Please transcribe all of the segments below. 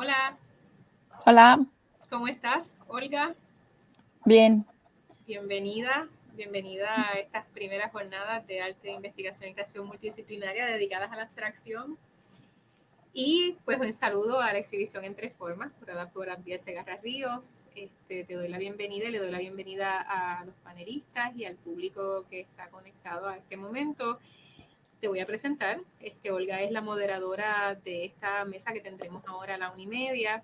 Hola, Hola, ¿cómo estás, Olga? bien. Bienvenida a estas primeras jornadas de arte, investigación y creación multidisciplinaria dedicadas a la abstracción. Y pues un saludo a la exhibición en tres formas, curada por Abdiel Segarra Ríos. Te doy la bienvenida y le doy la bienvenida a los panelistas y al público que está conectado a este momento. Te voy a presentar. Olga es la moderadora de esta mesa que tendremos ahora a la 1:30.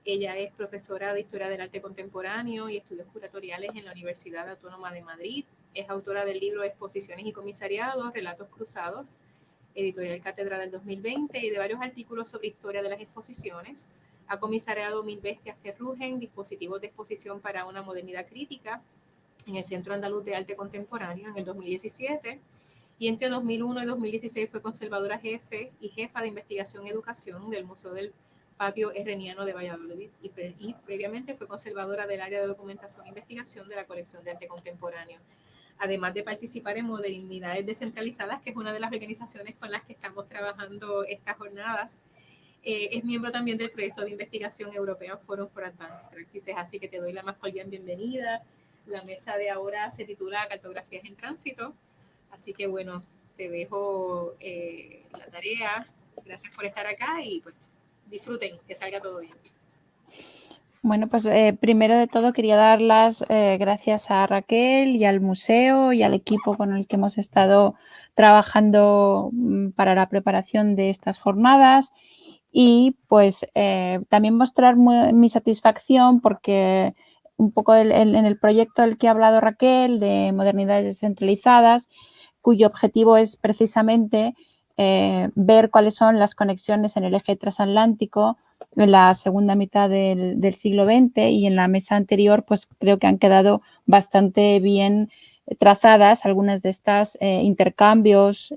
Ella es profesora de Historia del Arte Contemporáneo y Estudios Curatoriales en la Universidad Autónoma de Madrid. Es autora del libro Exposiciones y Comisariados, Relatos Cruzados, editorial Cátedra del 2020, y de varios artículos sobre historia de las exposiciones. Ha comisariado Mil Bestias que Rugen, dispositivos de exposición para una modernidad crítica en el Centro Andaluz de Arte Contemporáneo en el 2017. Y entre 2001 y 2016 fue conservadora jefe y jefa de investigación y educación del Museo del Patio Herreniano de Valladolid y previamente fue conservadora del área de documentación e investigación de la colección de arte contemporáneo. Además de participar en Modernidades Descentralizadas, que es una de las organizaciones con las que estamos trabajando estas jornadas, es miembro también del proyecto de investigación European Forum for Advanced Practices, así que te doy la más cordial bienvenida. La mesa de ahora se titula Cartografías en Tránsito, así que bueno, te dejo la tarea. Gracias por estar acá y pues disfruten, que salga todo bien. Bueno, pues primero de todo quería dar las gracias a Raquel y al museo y al equipo con el que hemos estado trabajando para la preparación de estas jornadas y pues también mostrar mi satisfacción porque un poco en el proyecto del que ha hablado Raquel de modernidades descentralizadas, cuyo objetivo es precisamente ver cuáles son las conexiones en el eje transatlántico en la segunda mitad del siglo XX, y en la mesa anterior pues creo que han quedado bastante bien trazadas algunas de estas intercambios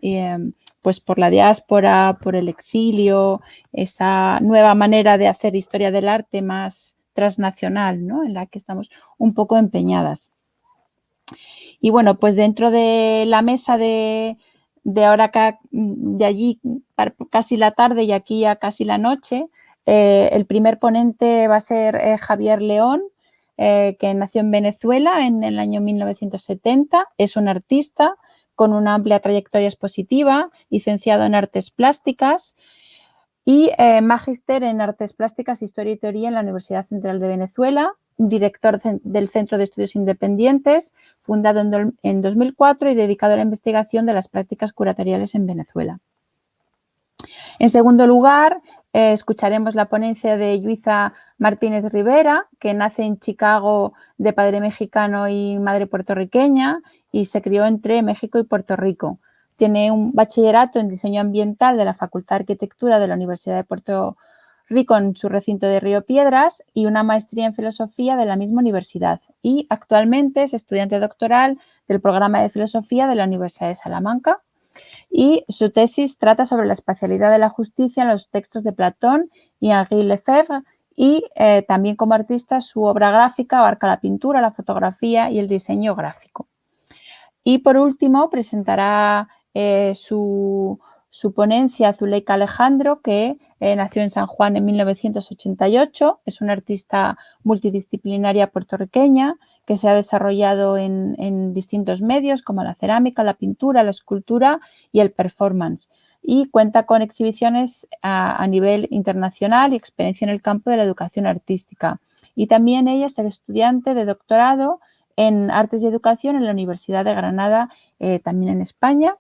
pues por la diáspora, por el exilio, esa nueva manera de hacer historia del arte más transnacional, ¿no?, en la que estamos un poco empeñadas. Y bueno, pues dentro de la mesa de ahora acá, de allí casi la tarde y aquí ya casi la noche, el primer ponente va a ser Javier León, que nació en Venezuela en el año 1970. Es un artista con una amplia trayectoria expositiva, licenciado en Artes Plásticas y magíster en Artes Plásticas, Historia y Teoría en la Universidad Central de Venezuela, director del Centro de Estudios Independientes, fundado en 2004 y dedicado a la investigación de las prácticas curatoriales en Venezuela. En segundo lugar, escucharemos la ponencia de Lluïsa Martínez Rivera, que nace en Chicago de padre mexicano y madre puertorriqueña y se crió entre México y Puerto Rico. Tiene un bachillerato en diseño ambiental de la Facultad de Arquitectura de la Universidad de Puerto Rico en su recinto de Río Piedras y una maestría en filosofía de la misma universidad. Y actualmente es estudiante doctoral del programa de filosofía de la Universidad de Salamanca. Y su tesis trata sobre la espacialidad de la justicia en los textos de Platón y Henri Lefebvre, y también como artista su obra gráfica abarca la pintura, la fotografía y el diseño gráfico. Y por último presentará su ponencia Zuleika Alejandro, que nació en San Juan en 1988. Es una artista multidisciplinaria puertorriqueña que se ha desarrollado en distintos medios como la cerámica, la pintura, la escultura y el performance. Y cuenta con exhibiciones a nivel internacional y experiencia en el campo de la educación artística. Y también ella es estudiante de doctorado en Artes y Educación en la Universidad de Granada, también en España.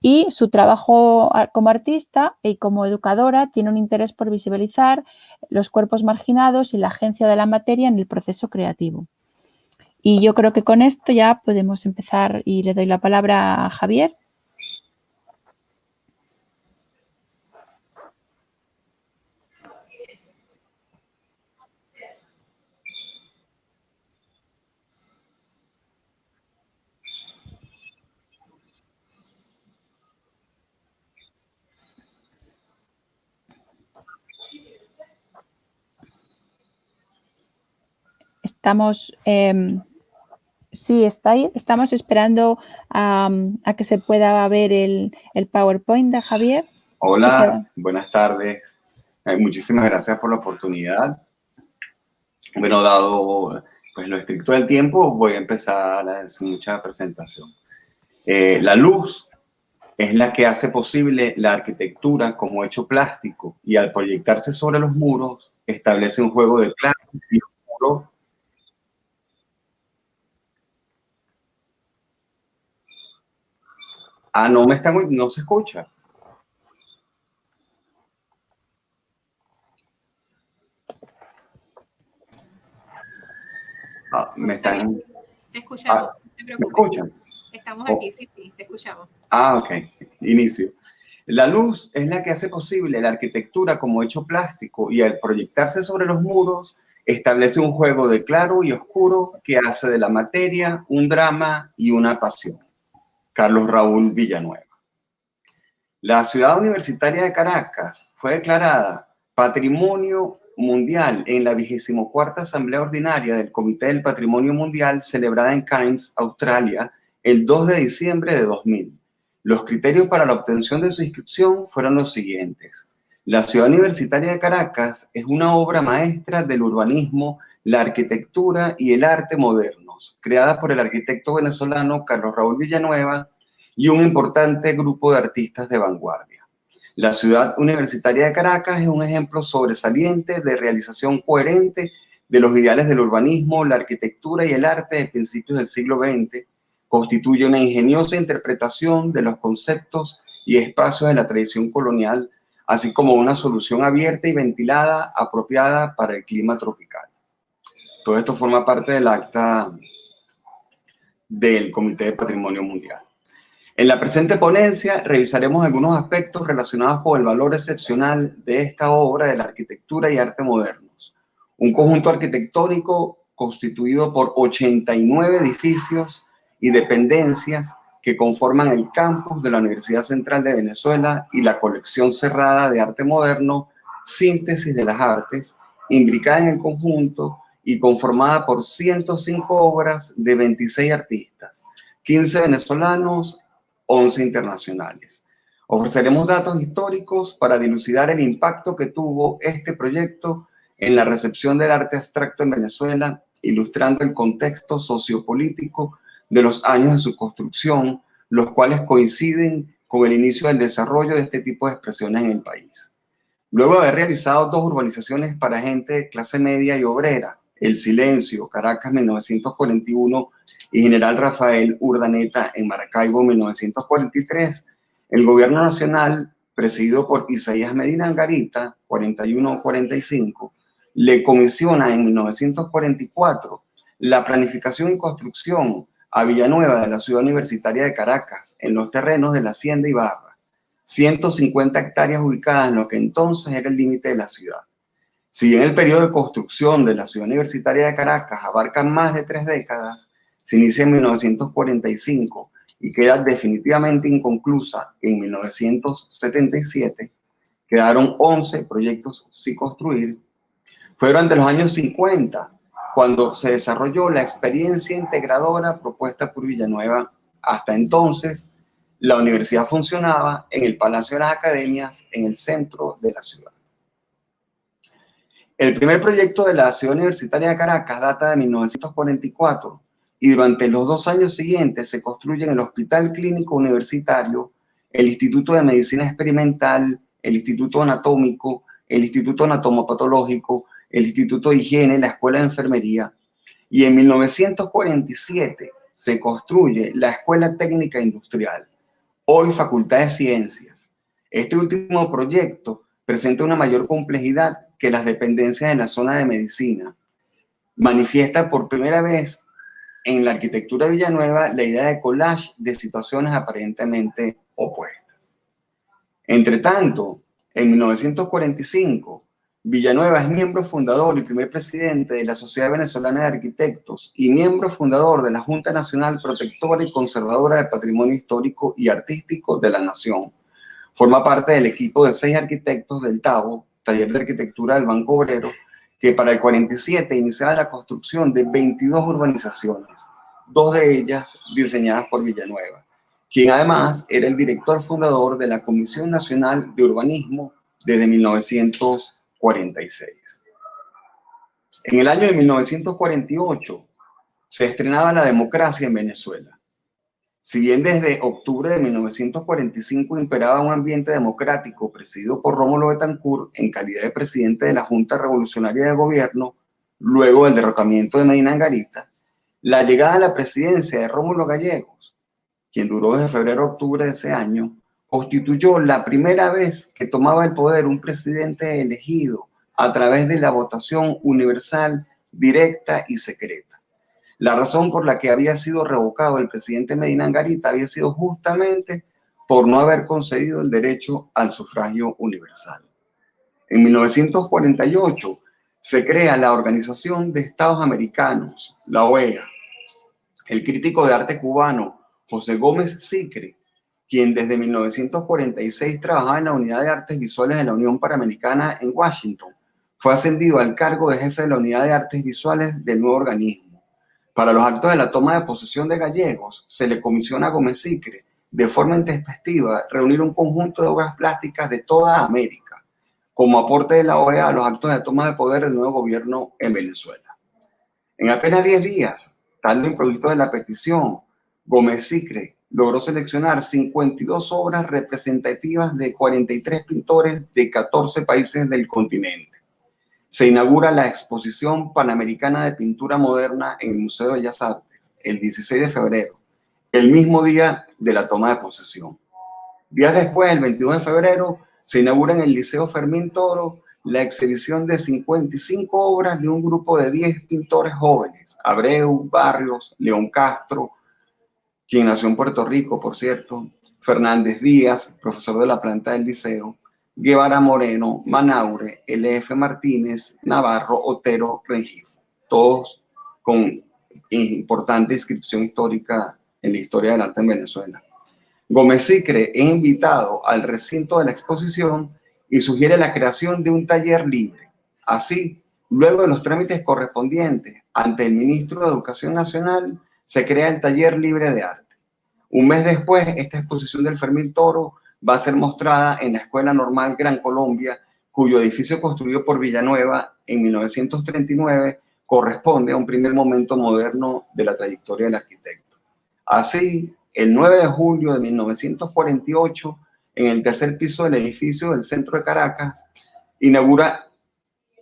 Y su trabajo como artista y como educadora tiene un interés por visibilizar los cuerpos marginados y la agencia de la materia en el proceso creativo. Y yo creo que con esto ya podemos empezar y le doy la palabra a Javier. Estamos... sí, está ahí. Estamos esperando a que se pueda ver el PowerPoint de Javier. Hola, buenas tardes. Muchísimas gracias por la oportunidad. Bueno, dado pues, lo estricto del tiempo, voy a empezar sin mucha presentación. La luz es la que hace posible la arquitectura como hecho plástico y al proyectarse sobre los muros establece un juego de claro y oscuro. No se escucha. Te escuchamos, no te preocupes. ¿Me escuchan? Estamos aquí, sí, te escuchamos. Ok. Inicio. La luz es la que hace posible la arquitectura como hecho plástico y al proyectarse sobre los muros establece un juego de claro y oscuro que hace de la materia un drama y una pasión. Carlos Raúl Villanueva. La ciudad universitaria de Caracas fue declarada Patrimonio Mundial en la 24ª Asamblea Ordinaria del Comité del Patrimonio Mundial celebrada en Cairns, Australia, el 2 de diciembre de 2000. Los criterios para la obtención de su inscripción fueron los siguientes. La ciudad universitaria de Caracas es una obra maestra del urbanismo, la arquitectura y el arte modernos, creada por el arquitecto venezolano Carlos Raúl Villanueva y un importante grupo de artistas de vanguardia. La ciudad universitaria de Caracas es un ejemplo sobresaliente de realización coherente de los ideales del urbanismo, la arquitectura y el arte de principios del siglo XX. Constituye una ingeniosa interpretación de los conceptos y espacios de la tradición colonial, así como una solución abierta y ventilada apropiada para el clima tropical. Todo esto forma parte del acta del Comité de Patrimonio Mundial. En la presente ponencia revisaremos algunos aspectos relacionados con el valor excepcional de esta obra de la arquitectura y arte modernos. Un conjunto arquitectónico constituido por 89 edificios y dependencias que conforman el campus de la Universidad Central de Venezuela y la colección cerrada de arte moderno, Síntesis de las Artes, imbricada en el conjunto y conformada por 105 obras de 26 artistas, 15 venezolanos, 11 internacionales. Ofreceremos datos históricos para dilucidar el impacto que tuvo este proyecto en la recepción del arte abstracto en Venezuela, ilustrando el contexto sociopolítico de los años de su construcción, los cuales coinciden con el inicio del desarrollo de este tipo de expresiones en el país. Luego de haber realizado 2 urbanizaciones para gente de clase media y obrera, El Silencio, Caracas, 1941, y General Rafael Urdaneta en Maracaibo, 1943, el gobierno nacional, presidido por Isaías Medina Angarita, 41-45, le comisiona en 1944 la planificación y construcción a Villanueva de la ciudad universitaria de Caracas, en los terrenos de la Hacienda Ibarra, 150 hectáreas ubicadas en lo que entonces era el límite de la ciudad. Si bien el periodo de construcción de la ciudad universitaria de Caracas abarca más de 3 décadas, se inicia en 1945 y queda definitivamente inconclusa en 1977, quedaron 11 proyectos sin construir. Fue durante los años 50 cuando se desarrolló la experiencia integradora propuesta por Villanueva. Hasta entonces, la universidad funcionaba en el Palacio de las Academias, en el centro de la ciudad. El primer proyecto de la ciudad universitaria de Caracas data de 1944 y durante los 2 años siguientes se construyen el Hospital Clínico Universitario, el Instituto de Medicina Experimental, el Instituto Anatómico, el Instituto Anatomopatológico, el Instituto de Higiene, la Escuela de Enfermería, y en 1947 se construye la Escuela Técnica Industrial, hoy Facultad de Ciencias. Este último proyecto presenta una mayor complejidad que las dependencias de la zona de medicina. Manifiesta por primera vez en la arquitectura de Villanueva la idea de collage de situaciones aparentemente opuestas. Entre tanto, en 1945, Villanueva es miembro fundador y primer presidente de la Sociedad Venezolana de Arquitectos y miembro fundador de la Junta Nacional Protectora y Conservadora del Patrimonio Histórico y Artístico de la Nación. Forma parte del equipo de 6 arquitectos del TABO, Taller de Arquitectura del Banco Obrero, que para el 47 iniciaba la construcción de 22 urbanizaciones, 2 de ellas diseñadas por Villanueva, quien además era el director fundador de la Comisión Nacional de Urbanismo, desde 1946. En el año de 1948 se estrenaba La democracia en Venezuela. Si bien desde octubre de 1945 imperaba un ambiente democrático presidido por Rómulo Betancourt en calidad de presidente de la Junta Revolucionaria de Gobierno, luego del derrocamiento de Medina Angarita, la llegada a la presidencia de Rómulo Gallegos, quien duró desde febrero a octubre de ese año, constituyó la primera vez que tomaba el poder un presidente elegido a través de la votación universal, directa y secreta. La razón por la que había sido revocado el presidente Medina Angarita había sido justamente por no haber concedido el derecho al sufragio universal. En 1948 se crea la Organización de Estados Americanos, la OEA. El crítico de arte cubano José Gómez Sicre, quien desde 1946 trabajaba en la Unidad de Artes Visuales de la Unión Panamericana en Washington, fue ascendido al cargo de jefe de la Unidad de Artes Visuales del nuevo organismo. Para los actos de la toma de posesión de Gallegos, se le comisiona a Gómez Sicre, de forma intempestiva, reunir un conjunto de obras plásticas de toda América, como aporte de la OEA a los actos de toma de poder del nuevo gobierno en Venezuela. En apenas 10 días, tal lo improviso de la petición, Gómez Sicre logró seleccionar 52 obras representativas de 43 pintores de 14 países del continente. Se inaugura la Exposición Panamericana de Pintura Moderna en el Museo de Bellas Artes el 16 de febrero, el mismo día de la toma de posesión. Días después, el 22 de febrero, se inaugura en el Liceo Fermín Toro la exhibición de 55 obras de un grupo de 10 pintores jóvenes, Abreu, Barrios, León Castro, quien nació en Puerto Rico, por cierto, Fernández Díaz, profesor de la planta del liceo, Guevara Moreno, Manaure, L.F. Martínez, Navarro, Otero, Rengifo, todos con importante inscripción histórica en la historia del arte en Venezuela. Gómez Sicre es invitado al recinto de la exposición y sugiere la creación de un taller libre. Así, luego de los trámites correspondientes ante el ministro de Educación Nacional, se crea el taller libre de arte. Un mes después, esta exposición del Fermín Toro va a ser mostrada en la Escuela Normal Gran Colombia, cuyo edificio construido por Villanueva en 1939 corresponde a un primer momento moderno de la trayectoria del arquitecto. Así, el 9 de julio de 1948, en el tercer piso del edificio del centro de Caracas, inaugura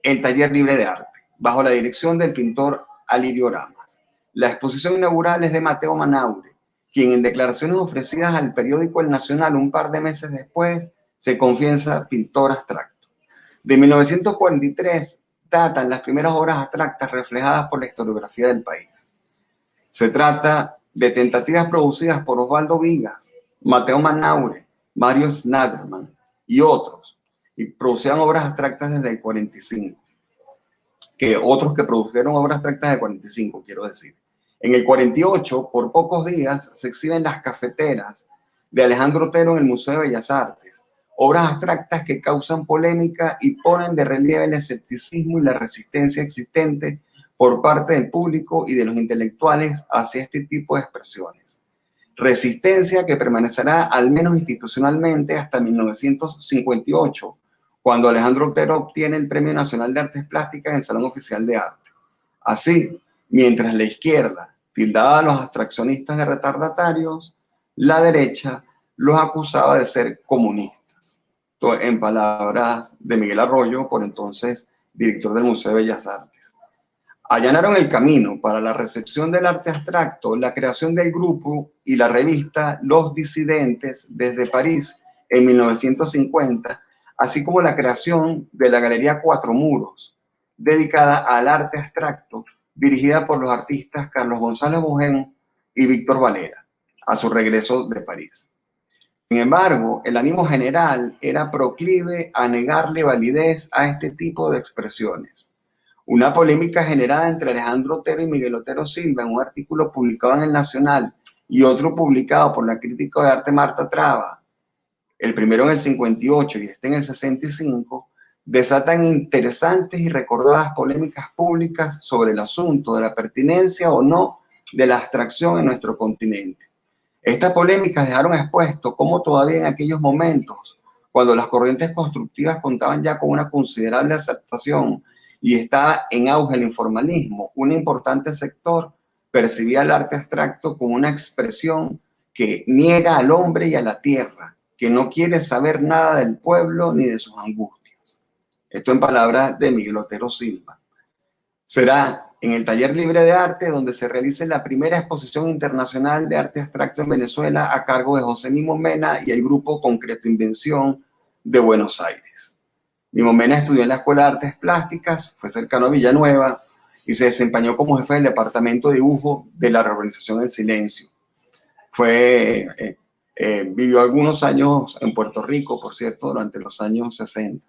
el taller libre de arte, bajo la dirección del pintor Alirio Ramas. La exposición inaugural es de Mateo Manaure, quien en declaraciones ofrecidas al periódico El Nacional un par de meses después se confiesa pintor abstracto. De 1943 datan las primeras obras abstractas reflejadas por la historiografía del país. Se trata de tentativas producidas por Osvaldo Vigas, Mateo Manaure, Mario Snagerman y otros, y producían obras abstractas desde el 45, otros que produjeron obras abstractas de 45, quiero decir. En el 48, por pocos días, se exhiben Las cafeteras de Alejandro Otero en el Museo de Bellas Artes, obras abstractas que causan polémica y ponen de relieve el escepticismo y la resistencia existente por parte del público y de los intelectuales hacia este tipo de expresiones. Resistencia que permanecerá al menos institucionalmente hasta 1958, cuando Alejandro Otero obtiene el Premio Nacional de Artes Plásticas en el Salón Oficial de Arte. Así, mientras la izquierda tildaba a los abstraccionistas de retardatarios, la derecha los acusaba de ser comunistas. En palabras de Miguel Arroyo, por entonces director del Museo de Bellas Artes. Allanaron el camino para la recepción del arte abstracto, la creación del grupo y la revista Los Disidentes desde París en 1950, así como la creación de la Galería Cuatro Muros, dedicada al arte abstracto, dirigida por los artistas Carlos González Bogén y Víctor Valera, a su regreso de París. Sin embargo, el ánimo general era proclive a negarle validez a este tipo de expresiones. Una polémica generada entre Alejandro Otero y Miguel Otero Silva en un artículo publicado en El Nacional y otro publicado por la crítica de arte Marta Traba, el primero en el 58 y este en el 65, desatan interesantes y recordadas polémicas públicas sobre el asunto de la pertinencia o no de la abstracción en nuestro continente. Estas polémicas dejaron expuesto cómo todavía en aquellos momentos cuando las corrientes constructivas contaban ya con una considerable aceptación y estaba en auge el informalismo, un importante sector percibía el arte abstracto como una expresión que niega al hombre y a la tierra, que no quiere saber nada del pueblo ni de sus angustias. Esto en palabras de Miguel Otero Silva. Será en el Taller Libre de Arte donde se realice la primera exposición internacional de arte abstracto en Venezuela a cargo de José Mimo Mena y el grupo Concreto Invención de Buenos Aires. Mimo Mena estudió en la Escuela de Artes Plásticas, fue cercano a Villanueva y se desempeñó como jefe del departamento de dibujo de la Reorganización del Silencio. Vivió algunos años en Puerto Rico, por cierto, durante los años 60.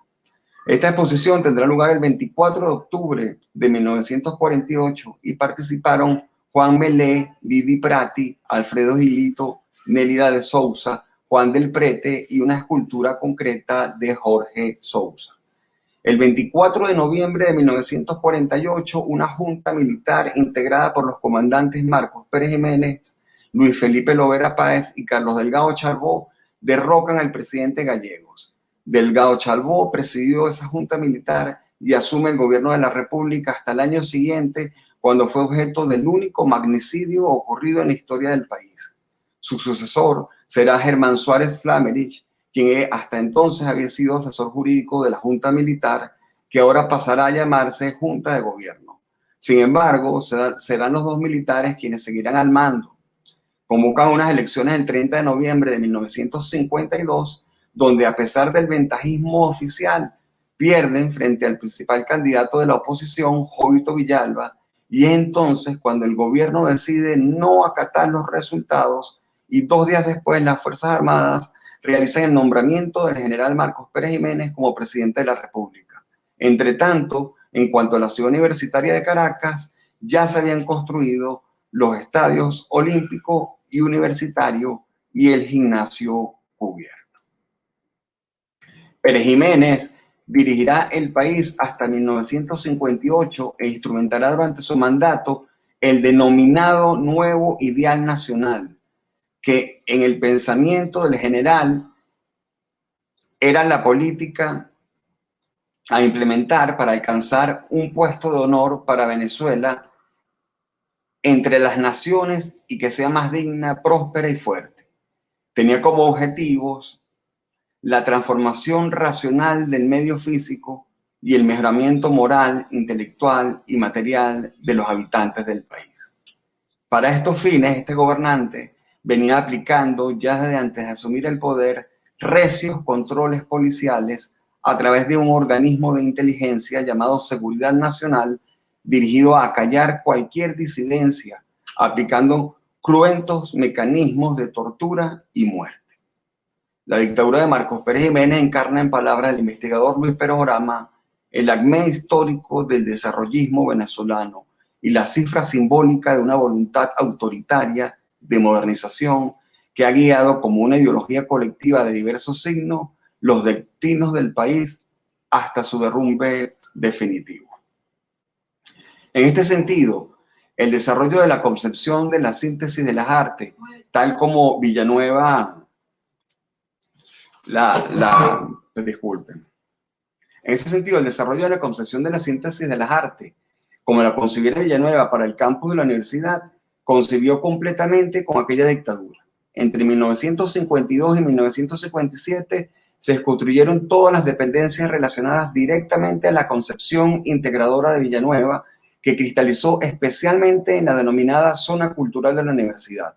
Esta exposición tendrá lugar el 24 de octubre de 1948 y participaron Juan Melé, Lidi Prati, Alfredo Gilito, Nélida de Sousa, Juan del Prete y una escultura concreta de Jorge Sousa. El 24 de noviembre de 1948, una junta militar integrada por los comandantes Marcos Pérez Jiménez, Luis Felipe Lovera Páez y Carlos Delgado Charbó derrocan al presidente Gallegos. Delgado Charbó presidió esa junta militar y asume el gobierno de la República hasta el año siguiente, cuando fue objeto del único magnicidio ocurrido en la historia del país. Su sucesor será Germán Suárez Flamerich, quien hasta entonces había sido asesor jurídico de la Junta Militar, que ahora pasará a llamarse Junta de Gobierno. Sin embargo, serán los dos militares quienes seguirán al mando. Convocan unas elecciones el 30 de noviembre de 1952, donde a pesar del ventajismo oficial, pierden frente al principal candidato de la oposición, Jovito Villalba, y es entonces cuando el gobierno decide no acatar los resultados y 2 días después las Fuerzas Armadas realizan el nombramiento del general Marcos Pérez Jiménez como presidente de la República. Entre tanto, en cuanto a la ciudad universitaria de Caracas, ya se habían construido los estadios olímpico y universitario y el gimnasio cubierto. Pérez Jiménez dirigirá el país hasta 1958 e instrumentará durante su mandato el denominado nuevo ideal nacional, que en el pensamiento del general era la política a implementar para alcanzar un puesto de honor para Venezuela entre las naciones y que sea más digna, próspera y fuerte. Tenía como objetivos la transformación racional del medio físico y el mejoramiento moral, intelectual y material de los habitantes del país. Para estos fines, este gobernante venía aplicando ya desde antes de asumir el poder recios controles policiales a través de un organismo de inteligencia llamado Seguridad Nacional, dirigido a acallar cualquier disidencia, aplicando cruentos mecanismos de tortura y muerte. La dictadura de Marcos Pérez Jiménez encarna, en palabras del investigador Luis Perorama, el acmé histórico del desarrollismo venezolano y la cifra simbólica de una voluntad autoritaria de modernización que ha guiado como una ideología colectiva de diversos signos los destinos del país hasta su derrumbe definitivo. En este sentido, el desarrollo de la concepción de la síntesis de las artes, tal como Villanueva disculpen. En ese sentido, el desarrollo de la concepción de la síntesis de las artes, como la concibiera Villanueva para el campus de la universidad, concibió completamente con aquella dictadura. Entre 1952 y 1957 se construyeron todas las dependencias relacionadas directamente a la concepción integradora de Villanueva, que cristalizó especialmente en la denominada zona cultural de la universidad.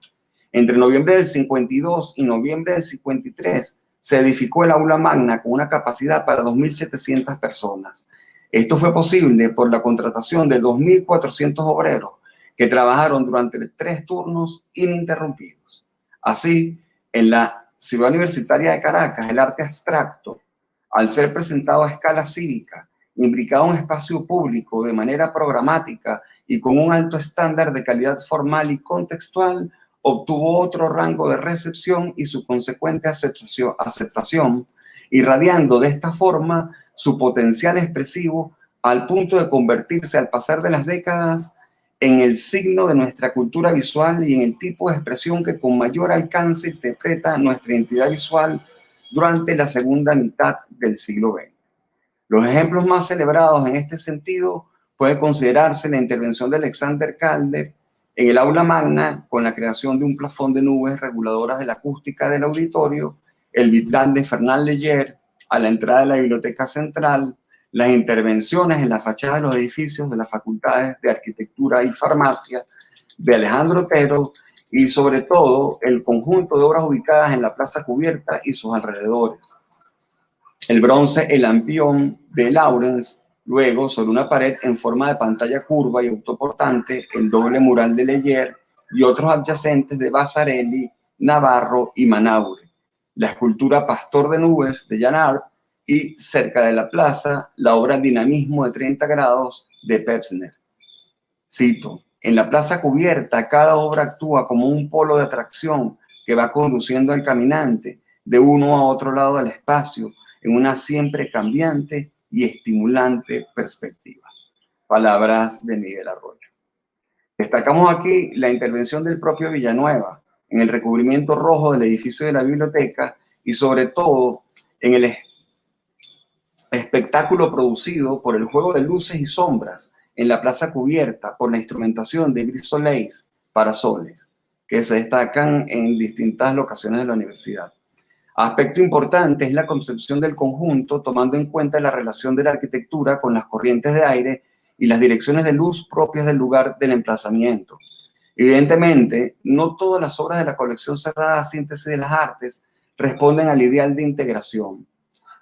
Entre noviembre del 52 y noviembre del 53 se edificó el aula magna con una capacidad para 2.700 personas. Esto fue posible por la contratación de 2.400 obreros que trabajaron durante 3 turnos ininterrumpidos. Así, en la ciudad universitaria de Caracas, el arte abstracto, al ser presentado a escala cívica, implicaba un espacio público de manera programática y con un alto estándar de calidad formal y contextual, obtuvo otro rango de recepción y su consecuente aceptación, irradiando de esta forma su potencial expresivo al punto de convertirse al pasar de las décadas en el signo de nuestra cultura visual y en el tipo de expresión que con mayor alcance interpreta nuestra identidad visual durante la segunda mitad del siglo XX. Los ejemplos más celebrados en este sentido puede considerarse la intervención de Alexander Calder en el aula magna con la creación de un plafón de nubes reguladoras de la acústica del auditorio, el vitral de Fernand Léger a la entrada de la biblioteca central, las intervenciones en la fachada de los edificios de las facultades de arquitectura y farmacia de Alejandro Otero y sobre todo el conjunto de obras ubicadas en la plaza cubierta y sus alrededores. El bronce El Lampión de Lawrence, luego sobre una pared en forma de pantalla curva y autoportante, el doble mural de Léger y otros adyacentes de Vasarely, Navarro y Manaure, la escultura Pastor de Nubes de Jan Arp y cerca de la plaza la obra Dinamismo de 30 grados de Pevsner. Cito, en la plaza cubierta cada obra actúa como un polo de atracción que va conduciendo al caminante de uno a otro lado del espacio en una siempre cambiante y estimulante perspectiva. Palabras de Miguel Arroyo. Destacamos aquí la intervención del propio Villanueva en el recubrimiento rojo del edificio de la biblioteca y sobre todo en el espectáculo producido por el juego de luces y sombras en la plaza cubierta por la instrumentación de Gris Soleils para soles, que se destacan en distintas locaciones de la universidad. Aspecto importante es la concepción del conjunto, tomando en cuenta la relación de la arquitectura con las corrientes de aire y las direcciones de luz propias del lugar del emplazamiento. Evidentemente, no todas las obras de la colección cerrada Síntesis de las Artes responden al ideal de integración.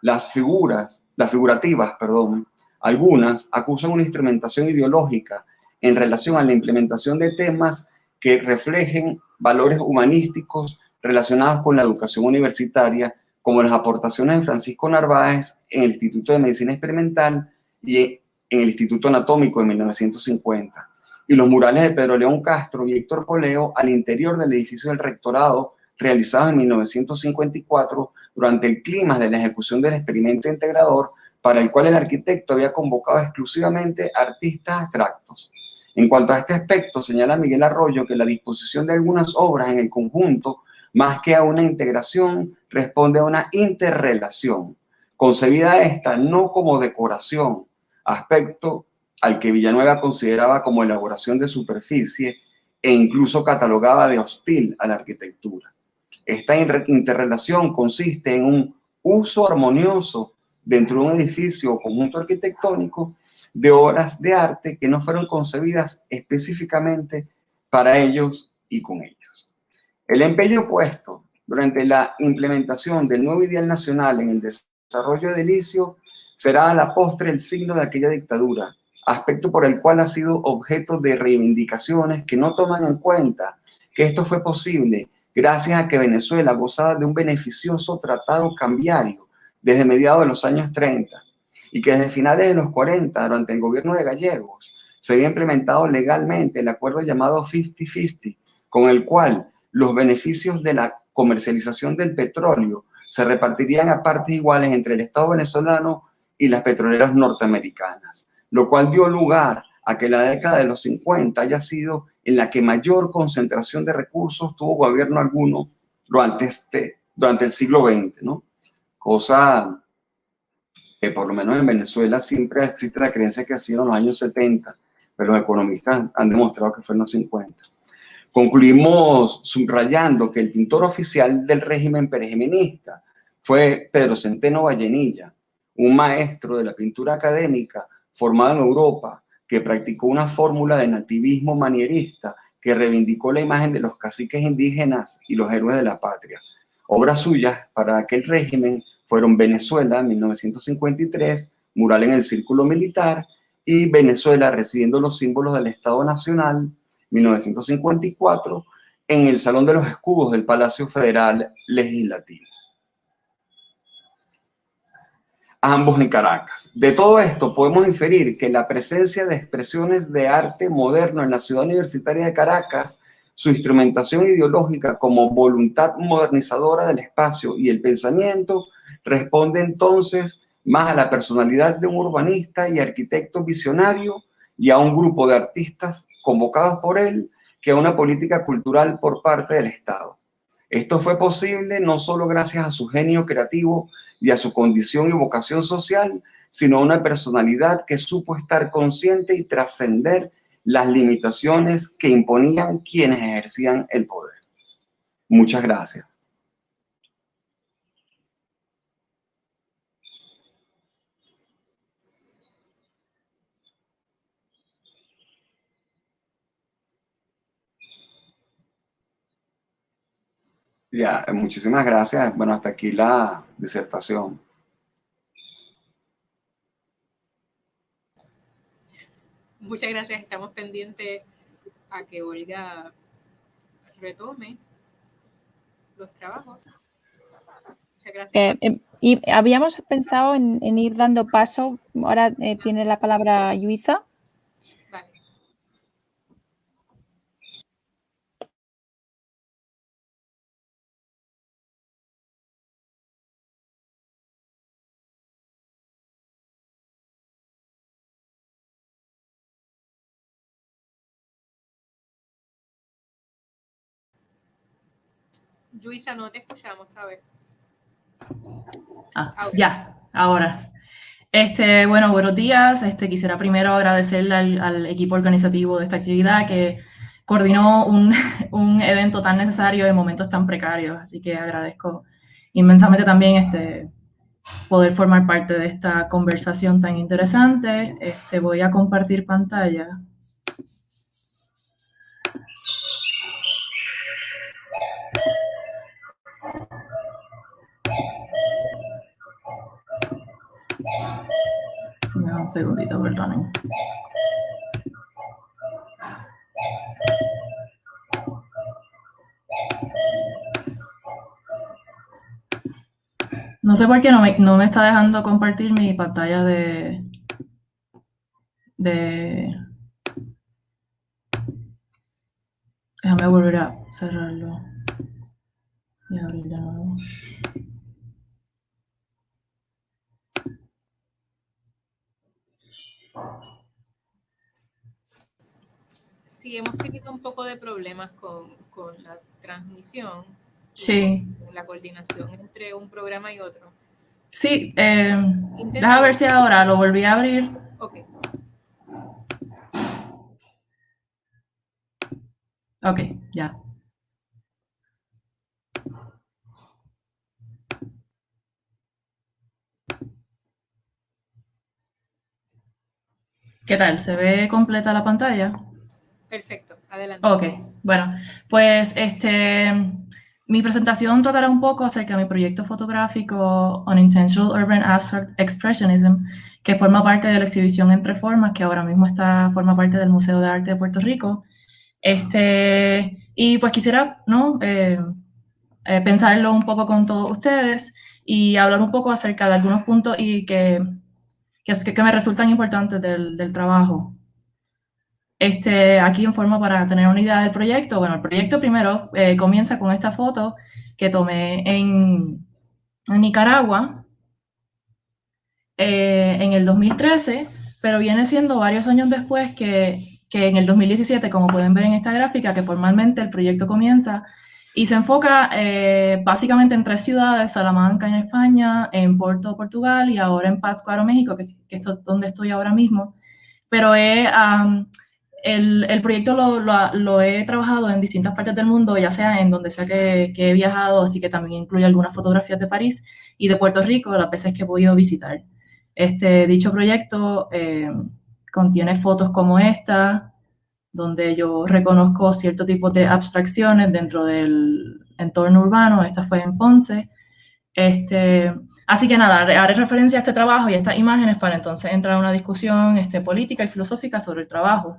Las figurativas, algunas acusan una instrumentación ideológica en relación a la implementación de temas que reflejen valores humanísticos relacionados con la educación universitaria, como las aportaciones de Francisco Narváez en el Instituto de Medicina Experimental y en el Instituto Anatómico en 1950, y los murales de Pedro León Castro y Héctor Poleo al interior del edificio del rectorado, realizados en 1954 durante el clímax de la ejecución del experimento integrador, para el cual el arquitecto había convocado exclusivamente artistas abstractos. En cuanto a este aspecto, señala Miguel Arroyo que la disposición de algunas obras en el conjunto, más que a una integración, responde a una interrelación, concebida esta no como decoración, aspecto al que Villanueva consideraba como elaboración de superficie e incluso catalogaba de hostil a la arquitectura. Esta interrelación consiste en un uso armonioso dentro de un edificio o conjunto arquitectónico de obras de arte que no fueron concebidas específicamente para ellos y con ellos. El empeño puesto durante la implementación del nuevo ideal nacional en el desarrollo edilicio será a la postre el signo de aquella dictadura, aspecto por el cual ha sido objeto de reivindicaciones que no toman en cuenta que esto fue posible gracias a que Venezuela gozaba de un beneficioso tratado cambiario desde mediados de los años 30 y que desde finales de los 40, durante el gobierno de Gallegos, se había implementado legalmente el acuerdo llamado 50-50, con el cual los beneficios de la comercialización del petróleo se repartirían a partes iguales entre el Estado venezolano y las petroleras norteamericanas, lo cual dio lugar a que la década de los 50 haya sido en la que mayor concentración de recursos tuvo gobierno alguno durante el siglo XX, ¿no? Cosa que por lo menos en Venezuela siempre existe la creencia que ha sido en los años 70, pero los economistas han demostrado que fue en los 50. Concluimos subrayando que el pintor oficial del régimen perejimenista fue Pedro Centeno Vallenilla, un maestro de la pintura académica formado en Europa que practicó una fórmula de nativismo manierista que reivindicó la imagen de los caciques indígenas y los héroes de la patria. Obras suyas para aquel régimen fueron Venezuela, 1953, mural en el Círculo Militar, y Venezuela recibiendo los símbolos del Estado Nacional, 1954, en el Salón de los Escudos del Palacio Federal Legislativo. Ambos en Caracas. De todo esto podemos inferir que la presencia de expresiones de arte moderno en la ciudad universitaria de Caracas, su instrumentación ideológica como voluntad modernizadora del espacio y el pensamiento, responde entonces más a la personalidad de un urbanista y arquitecto visionario y a un grupo de artistas convocados por él que a una política cultural por parte del Estado. Esto fue posible no solo gracias a su genio creativo y a su condición y vocación social, sino a una personalidad que supo estar consciente y trascender las limitaciones que imponían quienes ejercían el poder. Muchas gracias. Ya, muchísimas gracias. Bueno, hasta aquí la disertación. Muchas gracias. Estamos pendientes a que Olga retome los trabajos. Muchas gracias. Y habíamos pensado en ir dando paso. Ahora tiene la palabra Yuiza. Vale. Yuiza, no te escuchamos, ¿sabes? Ya, ahora. Bueno, buenos días. Quisiera primero agradecerle al equipo organizativo de esta actividad que coordinó un evento tan necesario en momentos tan precarios. Así que agradezco inmensamente también poder formar parte de esta conversación tan interesante. Voy a compartir pantalla. Si me da un segundito, perdonen. No sé por qué no me está dejando compartir mi pantalla de Déjame volver a cerrarlo y abrirlo de nuevo. Sí, hemos tenido un poco de problemas con la transmisión. Sí. Con la coordinación entre un programa y otro. Sí, déjame ver si ahora lo volví a abrir. Ok. Ok, ya. ¿Qué tal? ¿Se ve completa la pantalla? Perfecto, adelante. Ok, bueno, pues mi presentación tratará un poco acerca de mi proyecto fotográfico Unintentional Urban Abstract Expressionism, que forma parte de la exhibición Entre Formas, que ahora mismo forma parte del Museo de Arte de Puerto Rico. Y pues quisiera, ¿no? Pensarlo un poco con todos ustedes y hablar un poco acerca de algunos puntos y que me resultan importantes del trabajo. Aquí en forma para tener una idea del proyecto. Bueno, el proyecto primero comienza con esta foto que tomé en Nicaragua en el 2013, pero viene siendo varios años después que en el 2017, como pueden ver en esta gráfica, que formalmente el proyecto comienza y se enfoca básicamente en 3 ciudades: Salamanca en España, en Porto, Portugal, y ahora en Pátzcuaro, México, que es donde estoy ahora mismo. Pero el proyecto lo he trabajado en distintas partes del mundo, ya sea en donde sea que he viajado, así que también incluye algunas fotografías de París y de Puerto Rico, las veces que he podido visitar. Dicho proyecto contiene fotos como esta, donde yo reconozco cierto tipo de abstracciones dentro del entorno urbano. Esta fue en Ponce. Así que nada, haré referencia a este trabajo y a estas imágenes para entonces entrar a una discusión política y filosófica sobre el trabajo.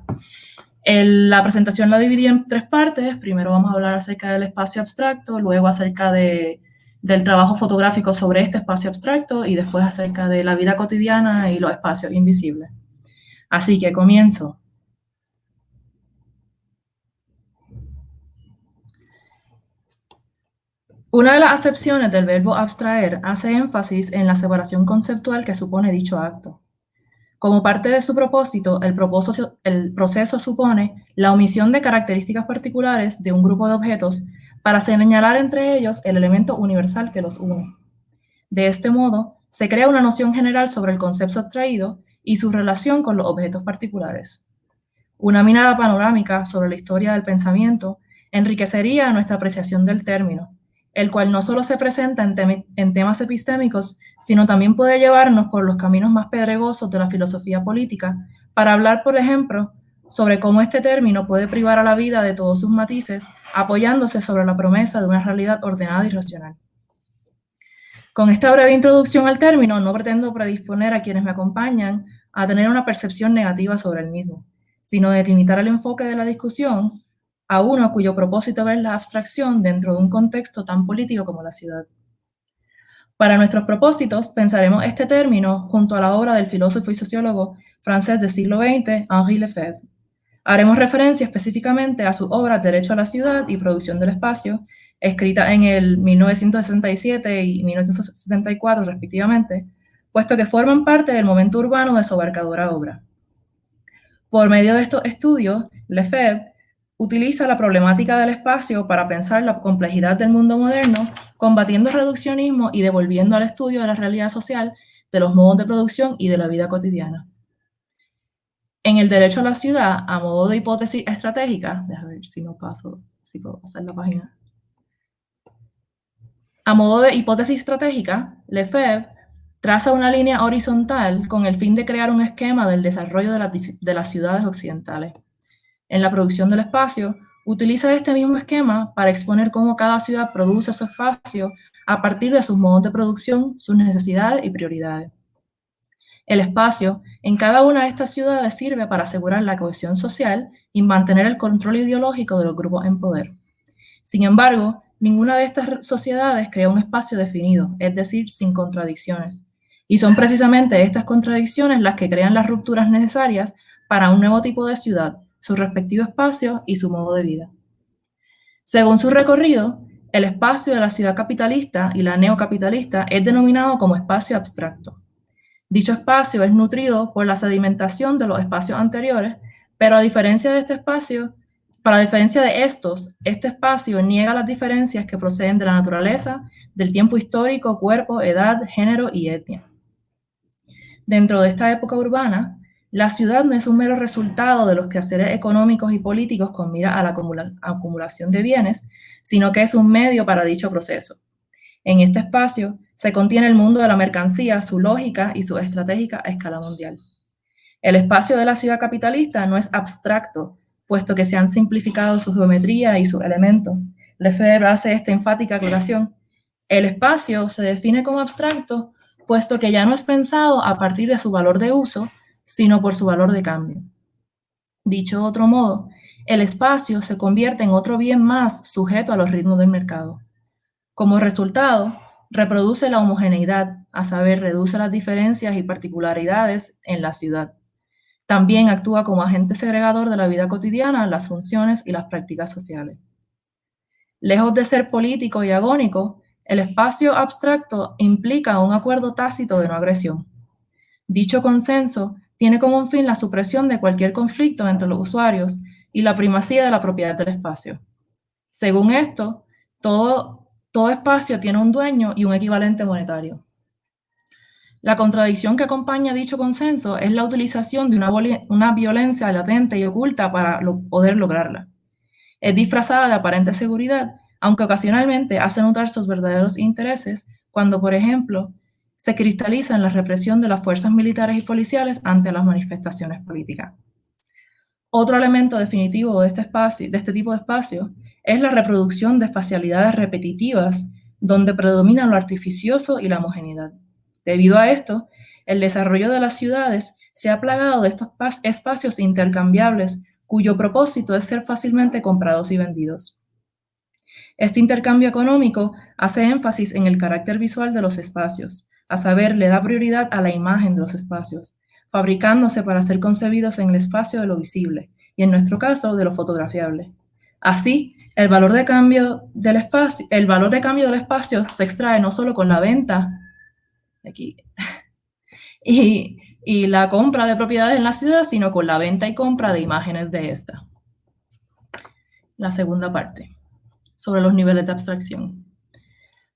La presentación la dividí en 3 partes. Primero vamos a hablar acerca del espacio abstracto, luego acerca del trabajo fotográfico sobre este espacio abstracto y después acerca de la vida cotidiana y los espacios invisibles. Así que comienzo. Una de las acepciones del verbo abstraer hace énfasis en la separación conceptual que supone dicho acto. Como parte de su propósito, el proceso supone la omisión de características particulares de un grupo de objetos para señalar entre ellos el elemento universal que los une. De este modo, se crea una noción general sobre el concepto abstraído y su relación con los objetos particulares. Una mirada panorámica sobre la historia del pensamiento enriquecería nuestra apreciación del término, el cual no solo se presenta en temas epistémicos, sino también puede llevarnos por los caminos más pedregosos de la filosofía política para hablar, por ejemplo, sobre cómo este término puede privar a la vida de todos sus matices, apoyándose sobre la promesa de una realidad ordenada y racional. Con esta breve introducción al término, no pretendo predisponer a quienes me acompañan a tener una percepción negativa sobre el mismo, sino de limitar el enfoque de la discusión a uno cuyo propósito es la abstracción dentro de un contexto tan político como la ciudad. Para nuestros propósitos, pensaremos este término junto a la obra del filósofo y sociólogo francés del siglo XX, Henri Lefebvre. Haremos referencia específicamente a su obra Derecho a la ciudad y producción del espacio, escrita en el 1967 y 1974 respectivamente, puesto que forman parte del momento urbano de su abarcadora obra. Por medio de estos estudios, Lefebvre utiliza la problemática del espacio para pensar la complejidad del mundo moderno, combatiendo el reduccionismo y devolviendo al estudio de la realidad social, de los modos de producción y de la vida cotidiana. En el derecho a la ciudad, a modo de hipótesis estratégica, déjame ver si puedo pasar la página. A modo de hipótesis estratégica, Lefebvre traza una línea horizontal con el fin de crear un esquema del desarrollo de las ciudades occidentales. En la producción del espacio, utiliza este mismo esquema para exponer cómo cada ciudad produce su espacio a partir de sus modos de producción, sus necesidades y prioridades. El espacio en cada una de estas ciudades sirve para asegurar la cohesión social y mantener el control ideológico de los grupos en poder. Sin embargo, ninguna de estas sociedades crea un espacio definido, es decir, sin contradicciones. Y son precisamente estas contradicciones las que crean las rupturas necesarias para un nuevo tipo de ciudad, su respectivo espacio y su modo de vida. Según su recorrido, el espacio de la ciudad capitalista y la neocapitalista es denominado como espacio abstracto. Dicho espacio es nutrido por la sedimentación de los espacios anteriores, pero a diferencia de este espacio, este espacio niega las diferencias que proceden de la naturaleza, del tiempo histórico, cuerpo, edad, género y etnia. Dentro de esta época urbana, la ciudad no es un mero resultado de los quehaceres económicos y políticos con mira a la acumulación de bienes, sino que es un medio para dicho proceso. En este espacio se contiene el mundo de la mercancía, su lógica y su estratégica a escala mundial. El espacio de la ciudad capitalista no es abstracto, puesto que se han simplificado su geometría y sus elementos. Lefebvre hace esta enfática aclaración. El espacio se define como abstracto, puesto que ya no es pensado a partir de su valor de uso, sino por su valor de cambio. Dicho de otro modo, el espacio se convierte en otro bien más sujeto a los ritmos del mercado. Como resultado, reproduce la homogeneidad, a saber, reduce las diferencias y particularidades en la ciudad. También actúa como agente segregador de la vida cotidiana, las funciones y las prácticas sociales. Lejos de ser político y agónico, el espacio abstracto implica un acuerdo tácito de no agresión. Dicho consenso tiene como fin la supresión de cualquier conflicto entre los usuarios y la primacía de la propiedad del espacio. Según esto, todo espacio tiene un dueño y un equivalente monetario. La contradicción que acompaña dicho consenso es la utilización de una violencia latente y oculta para poder lograrla. Es disfrazada de aparente seguridad, aunque ocasionalmente hace notar sus verdaderos intereses cuando, por ejemplo, se cristaliza en la represión de las fuerzas militares y policiales ante las manifestaciones políticas. Otro elemento definitivo de este tipo de espacio es la reproducción de espacialidades repetitivas donde predomina lo artificioso y la homogeneidad. Debido a esto, el desarrollo de las ciudades se ha plagado de estos espacios intercambiables cuyo propósito es ser fácilmente comprados y vendidos. Este intercambio económico hace énfasis en el carácter visual de los espacios, a saber, le da prioridad a la imagen de los espacios, fabricándose para ser concebidos en el espacio de lo visible y, en nuestro caso, de lo fotografiable. Así, el valor de cambio del espacio se extrae no solo con la venta y la compra de propiedades en la ciudad, sino con la venta y compra de imágenes de esta. La segunda parte. sobre los niveles de abstracción.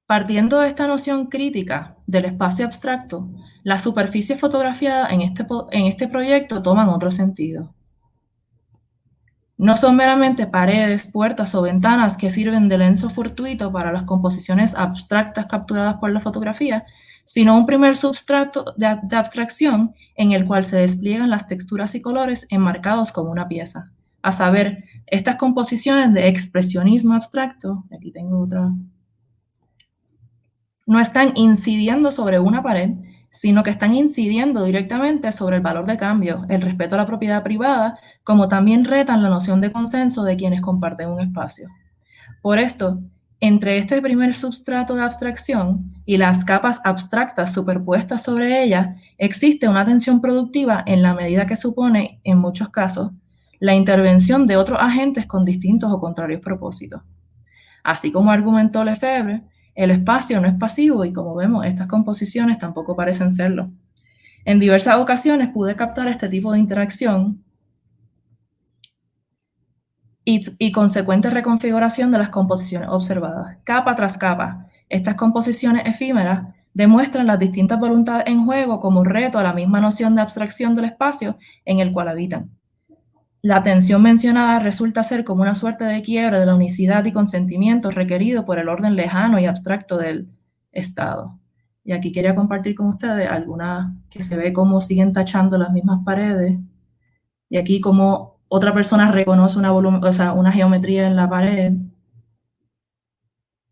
Partiendo de esta noción crítica del espacio abstracto, las superficies fotografiadas en este proyecto toman otro sentido. No son meramente paredes, puertas o ventanas que sirven de lienzo fortuito para las composiciones abstractas capturadas por la fotografía, sino un primer substrato de abstracción en el cual se despliegan las texturas y colores enmarcados como una pieza. A saber, estas composiciones de expresionismo abstracto, aquí tengo otra, no están incidiendo sobre una pared, sino que están incidiendo directamente sobre el valor de cambio, el respeto a la propiedad privada, como también retan la noción de consenso de quienes comparten un espacio. Por esto, entre este primer substrato de abstracción y las capas abstractas superpuestas sobre ella, existe una tensión productiva en la medida que supone, en muchos casos, la intervención de otros agentes con distintos o contrarios propósitos. Así como argumentó Lefebvre, el espacio no es pasivo y, como vemos, estas composiciones tampoco parecen serlo. En diversas ocasiones pude captar este tipo de interacción y consecuente reconfiguración de las composiciones observadas. Capa tras capa, estas composiciones efímeras demuestran las distintas voluntades en juego como reto a la misma noción de abstracción del espacio en el cual habitan. La tensión mencionada resulta ser como una suerte de quiebre de la unicidad y consentimiento requerido por el orden lejano y abstracto del Estado. Y aquí quería compartir con ustedes algunas que se ve cómo siguen tachando las mismas paredes. Y aquí como otra persona reconoce una geometría en la pared.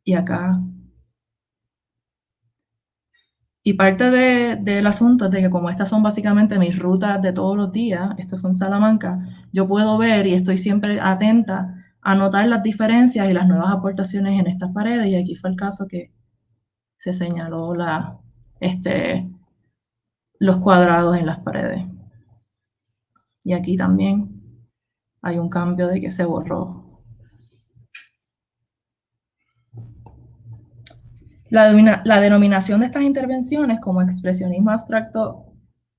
Y acá. Y parte del asunto es de que como estas son básicamente mis rutas de todos los días, esto fue en Salamanca, yo puedo ver y estoy siempre atenta a notar las diferencias y las nuevas aportaciones en estas paredes. Y aquí fue el caso que se señaló los cuadrados en las paredes. Y aquí también hay un cambio de que se borró. La denominación de estas intervenciones como expresionismo abstracto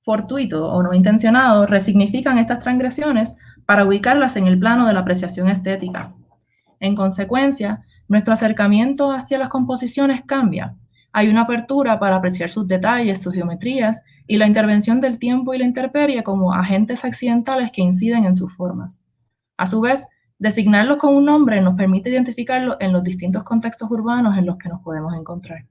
fortuito o no intencionado resignifican estas transgresiones para ubicarlas en el plano de la apreciación estética. En consecuencia, nuestro acercamiento hacia las composiciones cambia. Hay una apertura para apreciar sus detalles, sus geometrías y la intervención del tiempo y la intemperie como agentes accidentales que inciden en sus formas. A su vez, designarlos con un nombre nos permite identificarlos en los distintos contextos urbanos en los que nos podemos encontrar.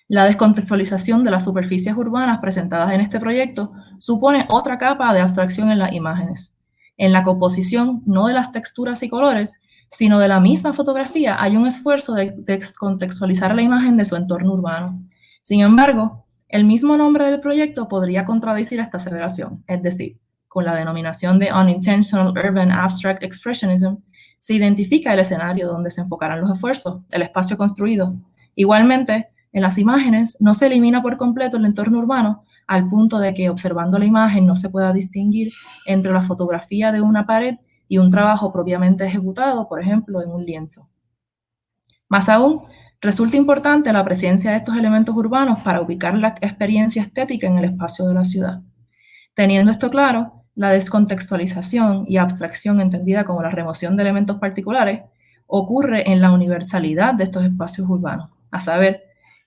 La descontextualización de las superficies urbanas presentadas en este proyecto supone otra capa de abstracción en las imágenes. En la composición, no de las texturas y colores, sino de la misma fotografía, hay un esfuerzo de descontextualizar la imagen de su entorno urbano. Sin embargo, el mismo nombre del proyecto podría contradecir esta aseveración, es decir, con la denominación de Unintentional Urban Abstract Expressionism, se identifica el escenario donde se enfocarán los esfuerzos, el espacio construido. Igualmente, en las imágenes no se elimina por completo el entorno urbano, al punto de que observando la imagen no se pueda distinguir entre la fotografía de una pared y un trabajo propiamente ejecutado, por ejemplo, en un lienzo. Más aún, resulta importante la presencia de estos elementos urbanos para ubicar la experiencia estética en el espacio de la ciudad. Teniendo esto claro, la descontextualización y abstracción entendida como la remoción de elementos particulares ocurre en la universalidad de estos espacios urbanos, a saber,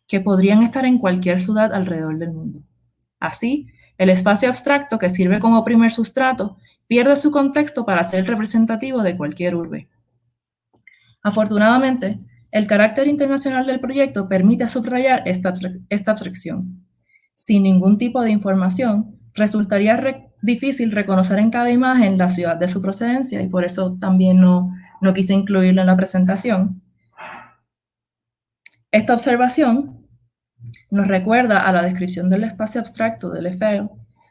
que podrían estar en cualquier ciudad alrededor del mundo. Así, el espacio abstracto que sirve como primer sustrato pierde su contexto para ser representativo de cualquier urbe. Afortunadamente, el carácter internacional del proyecto permite subrayar esta abstracción. Sin ningún tipo de información, resultaría difícil reconocer en cada imagen la ciudad de su procedencia y por eso también no quise incluirlo en la presentación. Esta observación nos recuerda a la descripción del espacio abstracto de Lefebvre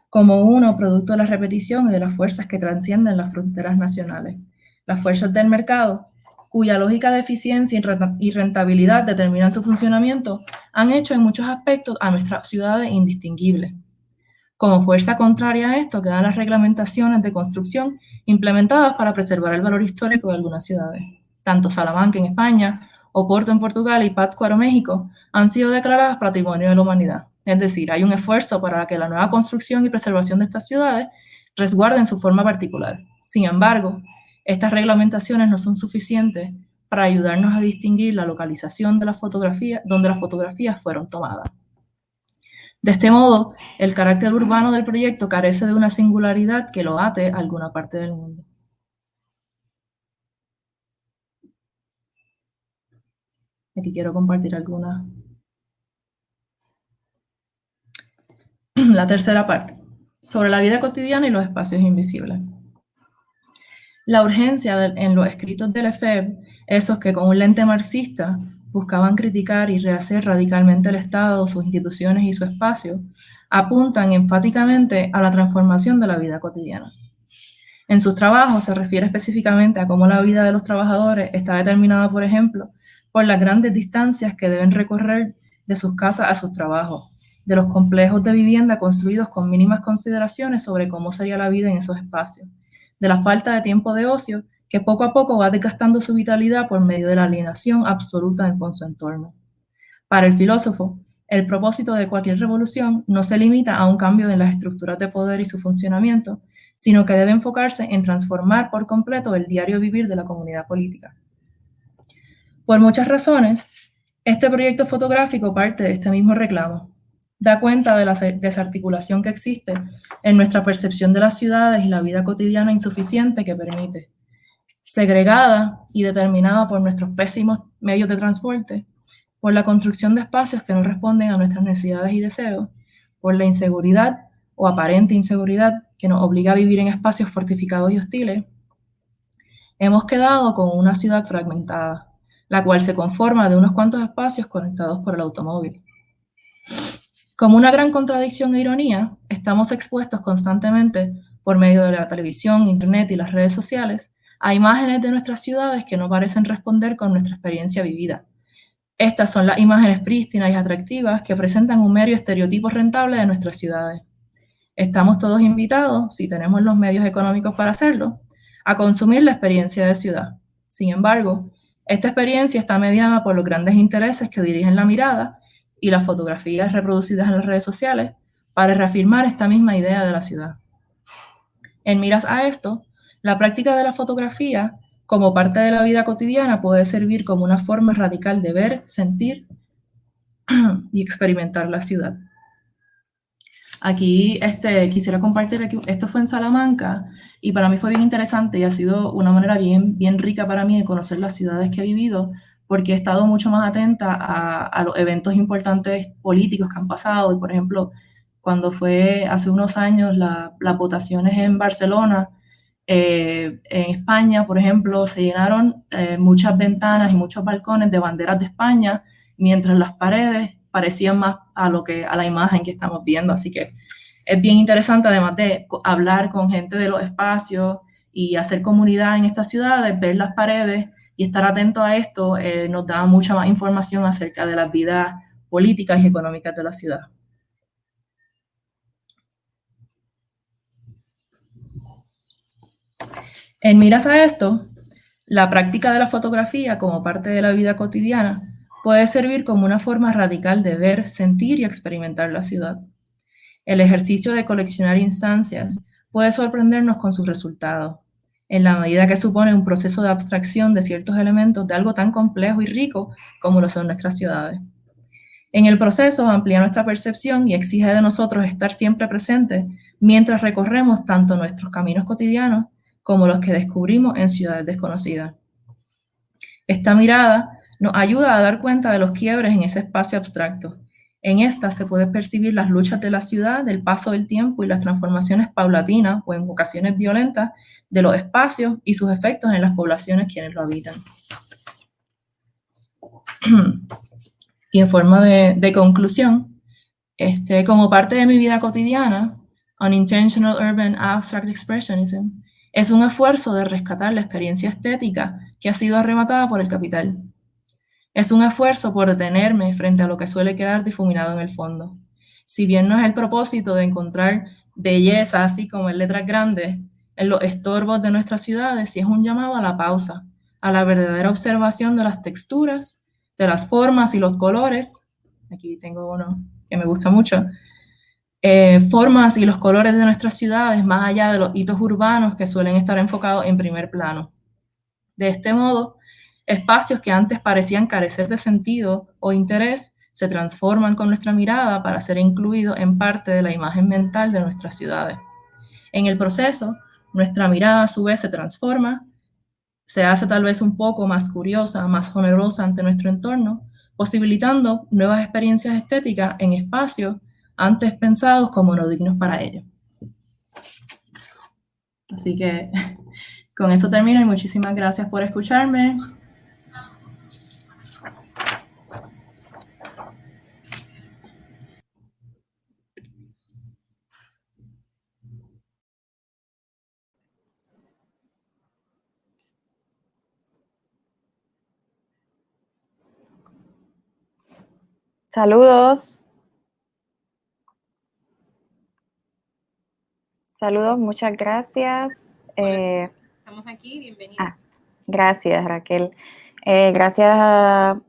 como uno producto de la repetición y de las fuerzas que trascienden las fronteras nacionales, las fuerzas del mercado, cuya lógica de eficiencia y rentabilidad determinan su funcionamiento, han hecho en muchos aspectos a nuestras ciudades indistinguibles. Como fuerza contraria a esto quedan las reglamentaciones de construcción implementadas para preservar el valor histórico de algunas ciudades. Tanto Salamanca en España, Oporto en Portugal y Pátzcuaro, México, han sido declaradas Patrimonio de la Humanidad. Es decir, hay un esfuerzo para que la nueva construcción y preservación de estas ciudades resguarden su forma particular. Sin embargo, estas reglamentaciones no son suficientes para ayudarnos a distinguir la localización de las fotografías, donde las fotografías fueron tomadas. De este modo, el carácter urbano del proyecto carece de una singularidad que lo ate a alguna parte del mundo. Aquí quiero compartir algunas. La tercera parte, sobre la vida cotidiana y los espacios invisibles. La urgencia en los escritos de Lefebvre, esos que con un lente marxista buscaban criticar y rehacer radicalmente el Estado, sus instituciones y su espacio, apuntan enfáticamente a la transformación de la vida cotidiana. En sus trabajos se refiere específicamente a cómo la vida de los trabajadores está determinada, por ejemplo, por las grandes distancias que deben recorrer de sus casas a sus trabajos, de los complejos de vivienda construidos con mínimas consideraciones sobre cómo sería la vida en esos espacios, de la falta de tiempo de ocio que poco a poco va desgastando su vitalidad por medio de la alienación absoluta con su entorno. Para el filósofo, el propósito de cualquier revolución no se limita a un cambio en las estructuras de poder y su funcionamiento, sino que debe enfocarse en transformar por completo el diario vivir de la comunidad política. Por muchas razones, este proyecto fotográfico parte de este mismo reclamo. Da cuenta de la desarticulación que existe en nuestra percepción de las ciudades y la vida cotidiana insuficiente que permite, segregada y determinada por nuestros pésimos medios de transporte, por la construcción de espacios que no responden a nuestras necesidades y deseos, por la inseguridad o aparente inseguridad que nos obliga a vivir en espacios fortificados y hostiles, hemos quedado con una ciudad fragmentada, la cual se conforma de unos cuantos espacios conectados por el automóvil. Como una gran contradicción e ironía, estamos expuestos constantemente, por medio de la televisión, internet y las redes sociales, a imágenes de nuestras ciudades que no parecen responder con nuestra experiencia vivida. Estas son las imágenes prístinas y atractivas que presentan un mero estereotipo rentable de nuestras ciudades. Estamos todos invitados, si tenemos los medios económicos para hacerlo, a consumir la experiencia de ciudad. Sin embargo, esta experiencia está mediada por los grandes intereses que dirigen la mirada y las fotografías reproducidas en las redes sociales para reafirmar esta misma idea de la ciudad. En miras a esto, la práctica de la fotografía como parte de la vida cotidiana puede servir como una forma radical de ver, sentir y experimentar la ciudad. Aquí quisiera compartir, esto fue en Salamanca y para mí fue bien interesante y ha sido una manera bien rica para mí de conocer las ciudades que he vivido, porque he estado mucho más atenta a los eventos importantes políticos que han pasado. Y, por ejemplo, cuando fue hace unos años las votaciones en Barcelona, en España, por ejemplo, se llenaron muchas ventanas y muchos balcones de banderas de España, mientras las paredes parecían más a la imagen que estamos viendo. Así que es bien interesante, además de hablar con gente de los espacios y hacer comunidad en estas ciudades, ver las paredes y estar atento a esto nos da mucha más información acerca de las vidas políticas y económicas de la ciudad. En miras a esto, la práctica de la fotografía como parte de la vida cotidiana puede servir como una forma radical de ver, sentir y experimentar la ciudad. El ejercicio de coleccionar instancias puede sorprendernos con sus resultados, en la medida que supone un proceso de abstracción de ciertos elementos de algo tan complejo y rico como lo son nuestras ciudades. En el proceso amplía nuestra percepción y exige de nosotros estar siempre presentes mientras recorremos tanto nuestros caminos cotidianos como los que descubrimos en ciudades desconocidas. Esta mirada nos ayuda a dar cuenta de los quiebres en ese espacio abstracto. En esta se puede percibir las luchas de la ciudad, del paso del tiempo y las transformaciones paulatinas o en ocasiones violentas de los espacios y sus efectos en las poblaciones quienes lo habitan. Y en forma de conclusión, como parte de mi vida cotidiana, Unintentional Urban Abstract Expressionism es un esfuerzo de rescatar la experiencia estética que ha sido arrebatada por el capital. Es un esfuerzo por detenerme frente a lo que suele quedar difuminado en el fondo. Si bien no es el propósito de encontrar belleza, así como en letras grandes, en los estorbos de nuestras ciudades, sí es un llamado a la pausa, a la verdadera observación de las texturas, de las formas y los colores. Aquí tengo uno que me gusta mucho. Formas y los colores de nuestras ciudades, más allá de los hitos urbanos que suelen estar enfocados en primer plano. De este modo, Espacios que antes parecían carecer de sentido o interés se transforman con nuestra mirada para ser incluidos en parte de la imagen mental de nuestras ciudades. En el proceso, nuestra mirada a su vez se transforma, se hace tal vez un poco más curiosa, más generosa ante nuestro entorno, posibilitando nuevas experiencias estéticas en espacios antes pensados como no dignos para ello. Así que con eso termino y muchísimas gracias por escucharme. Saludos. Saludos, muchas gracias. Estamos aquí, bienvenida. Gracias, Raquel. Gracias a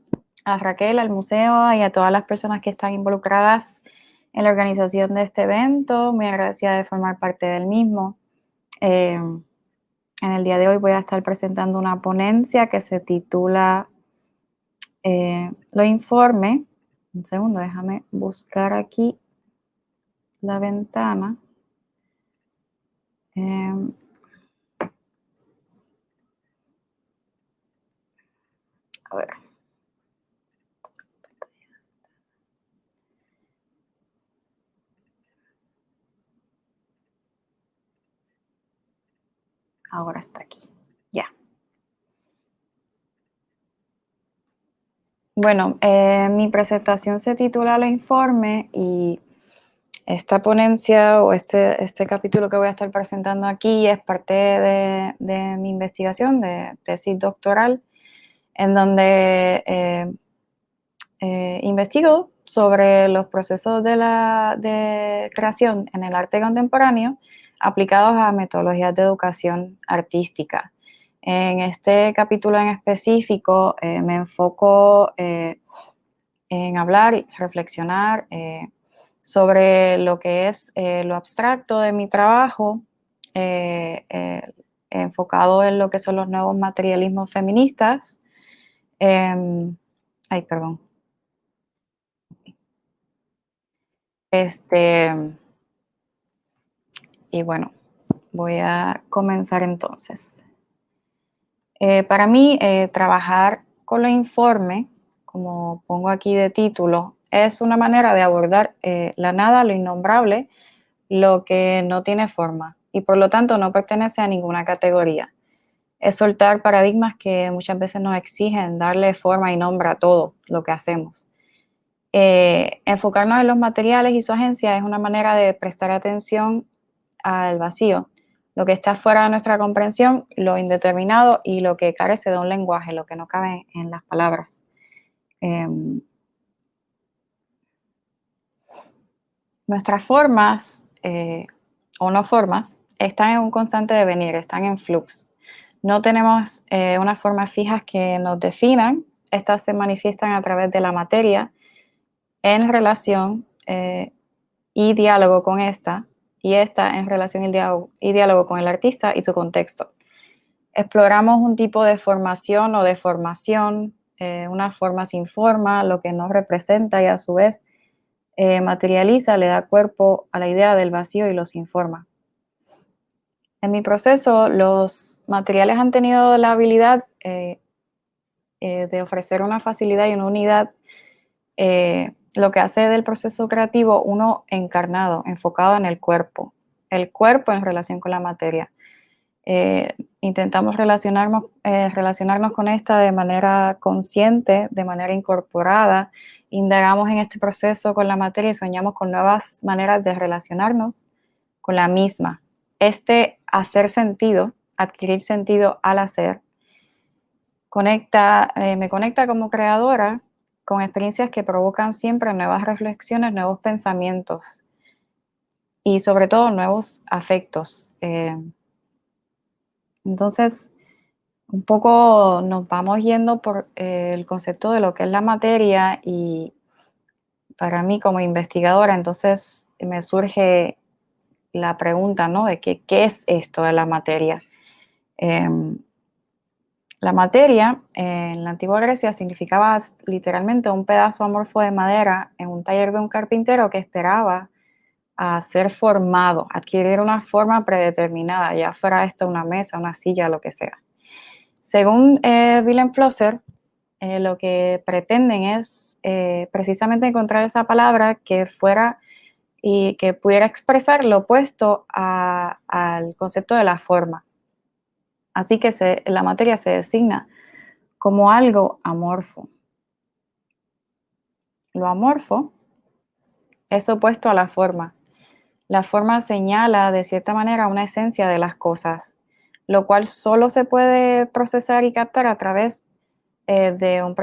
Raquel, al museo y a todas las personas que están involucradas en la organización de este evento. Muy agradecida de formar parte del mismo. En el día de hoy voy a estar presentando una ponencia que se titula Lo informe. Un segundo, déjame buscar aquí la ventana. A ver. Ahora está aquí. Ya. Bueno, mi presentación se titula Lo informe y esta ponencia o este capítulo que voy a estar presentando aquí es parte de mi investigación de tesis doctoral, en donde investigo sobre los procesos de creación en el arte contemporáneo aplicados a metodologías de educación artística. En este capítulo en específico me enfoco en hablar y reflexionar sobre lo que es lo abstracto de mi trabajo, enfocado en lo que son los nuevos materialismos feministas. Perdón. Y bueno, voy a comenzar entonces. Para mí, trabajar con lo informe, como pongo aquí de título, es una manera de abordar la nada, lo innombrable, lo que no tiene forma y por lo tanto no pertenece a ninguna categoría. Es soltar paradigmas que muchas veces nos exigen darle forma y nombre a todo lo que hacemos. Enfocarnos en los materiales y su agencia es una manera de prestar atención al vacío, lo que está fuera de nuestra comprensión, lo indeterminado y lo que carece de un lenguaje, lo que no cabe en las palabras. Nuestras formas o no formas están en un constante devenir, están en flux. No tenemos unas formas fijas que nos definan, estas se manifiestan a través de la materia en relación y diálogo con esta, y esta en relación y diálogo con el artista y su contexto. Exploramos un tipo de formación o deformación, una forma sin forma, lo que nos representa y a su vez materializa, le da cuerpo a la idea del vacío y lo sin forma. En mi proceso, los materiales han tenido la habilidad de ofrecer una facilidad y una unidad, lo que hace del proceso creativo uno encarnado, enfocado en el cuerpo en relación con la materia. Intentamos relacionarnos con esta de manera consciente, de manera incorporada, indagamos en este proceso con la materia y soñamos con nuevas maneras de relacionarnos con la misma. Hacer sentido, adquirir sentido al hacer, me conecta como creadora con experiencias que provocan siempre nuevas reflexiones, nuevos pensamientos y sobre todo nuevos afectos. Entonces, un poco nos vamos yendo por el concepto de lo que es la materia y para mí como investigadora, entonces me surge la pregunta, ¿no? De qué es esto de la materia. La materia en la antigua Grecia significaba literalmente un pedazo amorfo de madera en un taller de un carpintero que esperaba a ser formado, adquirir una forma predeterminada, ya fuera esto una mesa, una silla, lo que sea. Según Willem Flosser, lo que pretenden es precisamente encontrar esa palabra que fuera y que pudiera expresar lo opuesto al concepto de la forma. Así que la materia se designa como algo amorfo. Lo amorfo es opuesto a la forma. La forma señala de cierta manera una esencia de las cosas, lo cual solo se puede procesar y captar a través de un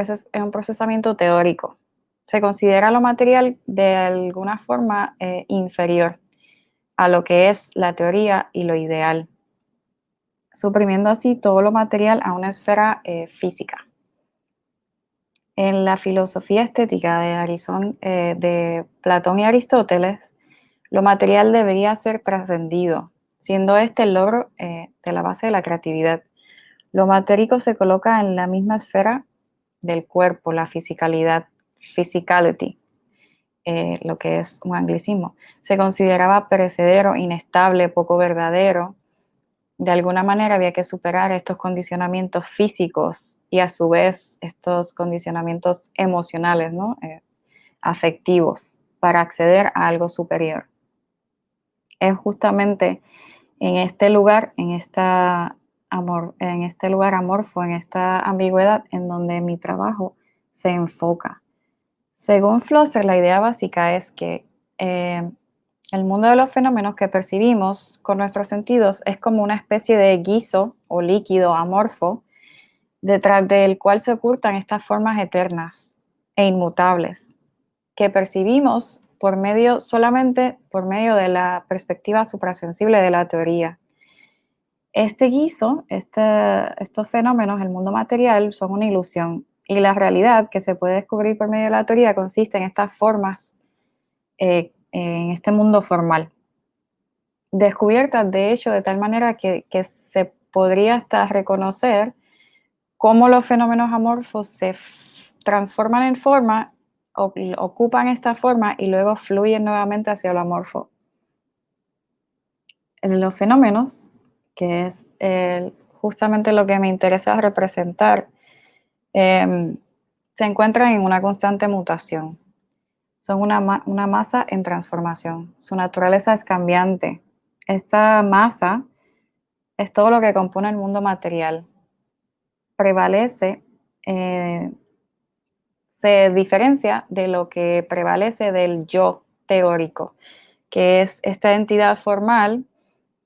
procesamiento teórico. Se considera lo material de alguna forma inferior a lo que es la teoría y lo ideal, suprimiendo así todo lo material a una esfera física. En la filosofía estética de Platón y Aristóteles, lo material debería ser trascendido, siendo este el logro de la base de la creatividad. Lo matérico se coloca en la misma esfera del cuerpo, la physicality, lo que es un anglicismo. Se consideraba perecedero, inestable, poco verdadero. De alguna manera había que superar estos condicionamientos físicos y a su vez estos condicionamientos emocionales, ¿no? Afectivos, para acceder a algo superior. Es justamente en este lugar, en este lugar amorfo, en esta ambigüedad, en donde mi trabajo se enfoca. Según Flosser, la idea básica es que el mundo de los fenómenos que percibimos con nuestros sentidos es como una especie de guiso o líquido amorfo, detrás del cual se ocultan estas formas eternas e inmutables, que percibimos solamente por medio de la perspectiva suprasensible de la teoría. Este guiso, estos fenómenos, el mundo material, son una ilusión, y la realidad que se puede descubrir por medio de la teoría consiste en estas formas, en este mundo formal, descubiertas de hecho de tal manera que se podría hasta reconocer cómo los fenómenos amorfos se transforman en forma, ocupan esta forma y luego fluyen nuevamente hacia lo amorfo. Los fenómenos, que es justamente lo que me interesa representar, se encuentran en una constante mutación. Son una masa en transformación. Su naturaleza es cambiante. Esta masa es todo lo que compone el mundo material. Se diferencia de lo que prevalece del yo teórico, que es esta entidad formal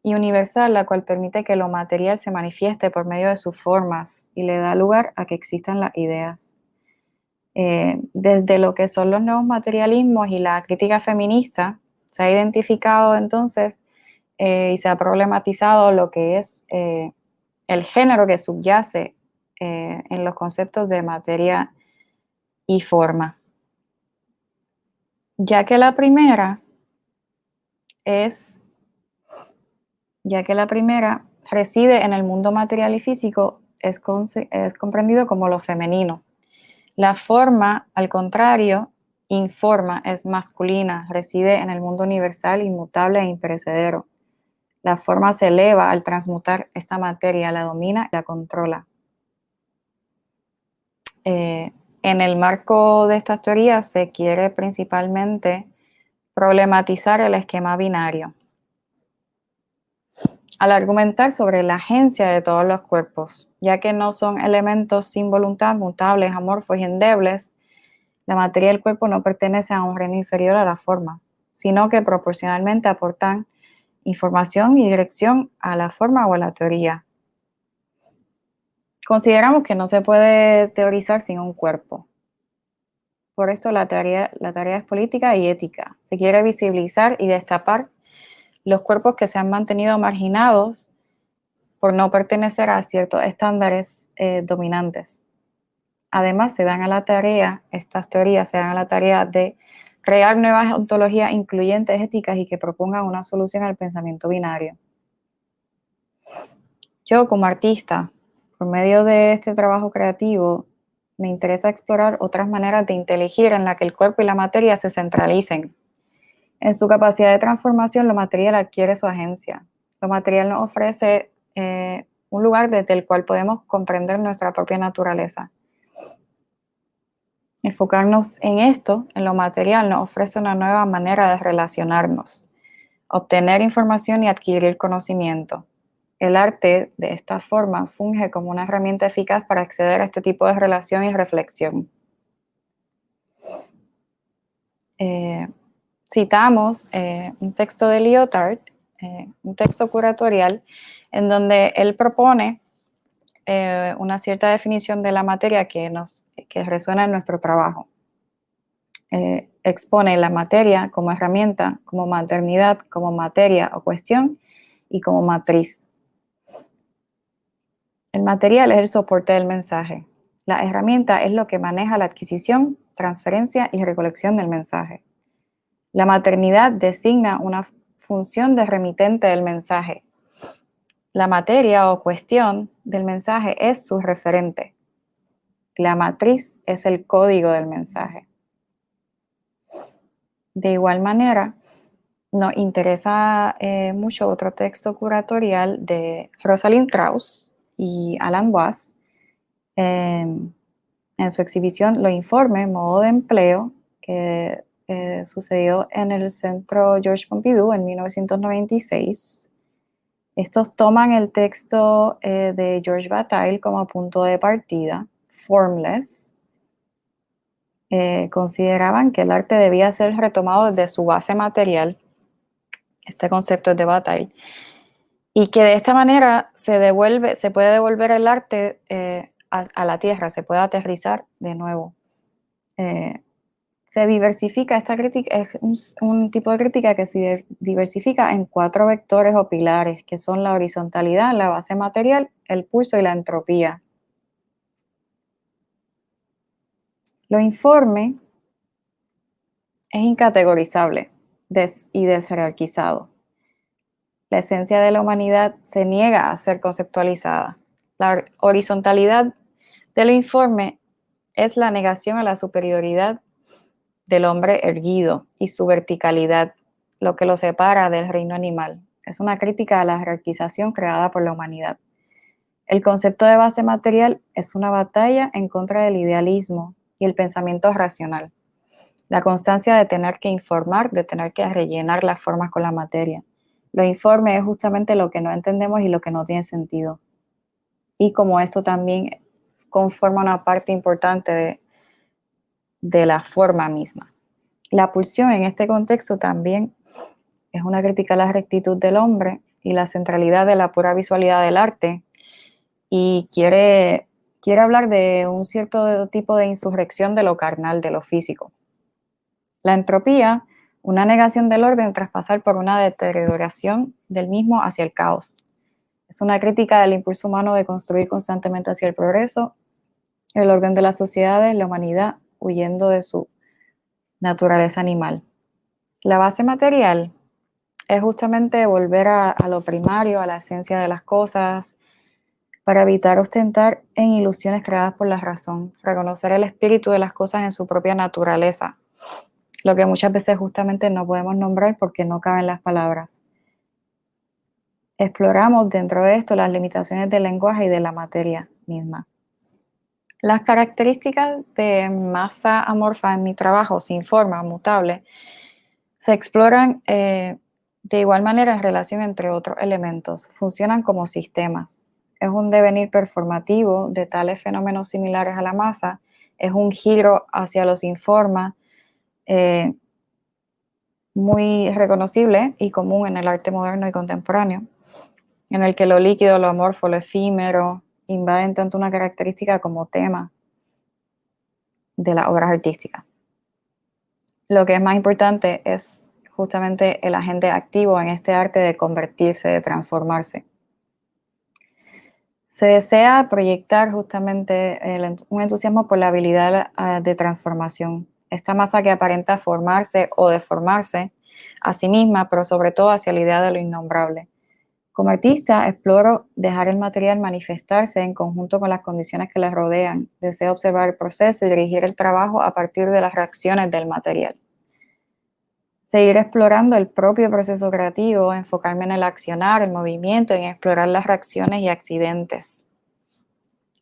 y universal, la cual permite que lo material se manifieste por medio de sus formas y le da lugar a que existan las ideas. Desde lo que son los nuevos materialismos y la crítica feminista, se ha identificado entonces y se ha problematizado lo que es el género que subyace en los conceptos de materia y forma. Ya que la primera reside en el mundo material y físico, es comprendido como lo femenino. La forma, al contrario, informa, es masculina, reside en el mundo universal, inmutable e imperecedero. La forma se eleva al transmutar esta materia, la domina y la controla. En el marco de estas teorías se quiere principalmente problematizar el esquema binario. Al argumentar sobre la agencia de todos los cuerpos, ya que no son elementos sin voluntad, mutables, amorfos y endebles, la materia del cuerpo no pertenece a un reino inferior a la forma, sino que proporcionalmente aportan información y dirección a la forma o a la teoría. Consideramos que no se puede teorizar sin un cuerpo. Por esto la tarea es política y ética. Se quiere visibilizar y destapar los cuerpos que se han mantenido marginados por no pertenecer a ciertos estándares dominantes. Además, estas teorías se dan a la tarea de crear nuevas ontologías incluyentes, éticas y que propongan una solución al pensamiento binario. Yo, como artista, por medio de este trabajo creativo, me interesa explorar otras maneras de inteligir en la que el cuerpo y la materia se centralicen. En su capacidad de transformación, lo material adquiere su agencia. Lo material nos ofrece un lugar desde el cual podemos comprender nuestra propia naturaleza. Enfocarnos en esto, en lo material, nos ofrece una nueva manera de relacionarnos, obtener información y adquirir conocimiento. El arte, de estas formas, funge como una herramienta eficaz para acceder a este tipo de relación y reflexión. Citamos un texto de Lyotard, un texto curatorial, en donde él propone una cierta definición de la materia que resuena en nuestro trabajo. Expone la materia como herramienta, como maternidad, como materia o cuestión y como matriz. El material es el soporte del mensaje. La herramienta es lo que maneja la adquisición, transferencia y recolección del mensaje. La maternidad designa una función de remitente del mensaje. La materia o cuestión del mensaje es su referente. La matriz es el código del mensaje. De igual manera, nos interesa mucho otro texto curatorial de Rosalind Krauss y Alan Watts, en su exhibición Los Informes, Modo de Empleo, que sucedió en el Centro Georges Pompidou en 1996. Estos toman el texto de Georges Bataille como punto de partida, Formless. Consideraban que el arte debía ser retomado desde su base material, este concepto es de Bataille, y que de esta manera se puede devolver el arte a la tierra, se puede aterrizar de nuevo. Se diversifica, esta crítica es un tipo de crítica que se diversifica en 4 vectores o pilares, que son la horizontalidad, la base material, el pulso y la entropía. Lo informe es incategorizable y desjerarquizado. La esencia de la humanidad se niega a ser conceptualizada. La horizontalidad del informe es la negación a la superioridad del hombre erguido y su verticalidad, lo que lo separa del reino animal. Es una crítica a la jerarquización creada por la humanidad. El concepto de base material es una batalla en contra del idealismo y el pensamiento racional. La constancia de tener que informar, de tener que rellenar las formas con la materia. Lo informe es justamente lo que no entendemos y lo que no tiene sentido. Y como esto también conforma una parte importante de la forma misma. La pulsión en este contexto también es una crítica a la rectitud del hombre y la centralidad de la pura visualidad del arte, y quiere hablar de un cierto tipo de insurrección de lo carnal, de lo físico. La entropía, una negación del orden tras pasar por una deterioración del mismo hacia el caos. Es una crítica del impulso humano de construir constantemente hacia el progreso, el orden de las sociedades, la humanidad huyendo de su naturaleza animal. La base material es justamente volver a lo primario, a la esencia de las cosas, para evitar ostentar en ilusiones creadas por la razón, reconocer el espíritu de las cosas en su propia naturaleza, lo que muchas veces justamente no podemos nombrar porque no caben las palabras. Exploramos dentro de esto las limitaciones del lenguaje y de la materia misma. Las características de masa amorfa en mi trabajo, sin forma, mutable, se exploran de igual manera en relación entre otros elementos. Funcionan como sistemas. Es un devenir performativo de tales fenómenos similares a la masa. Es un giro hacia lo sin forma, muy reconocible y común en el arte moderno y contemporáneo, en el que lo líquido, lo amorfo, lo efímero invaden tanto una característica como tema de las obras artísticas. Lo que es más importante es justamente el agente activo en este arte de convertirse, de transformarse. Se desea proyectar justamente un entusiasmo por la habilidad de transformación. Esta masa que aparenta formarse o deformarse a sí misma, pero sobre todo hacia la idea de lo innombrable. Como artista, exploro dejar el material manifestarse en conjunto con las condiciones que le rodean. Deseo observar el proceso y dirigir el trabajo a partir de las reacciones del material. Seguir explorando el propio proceso creativo, enfocarme en el accionar, el movimiento, en explorar las reacciones y accidentes.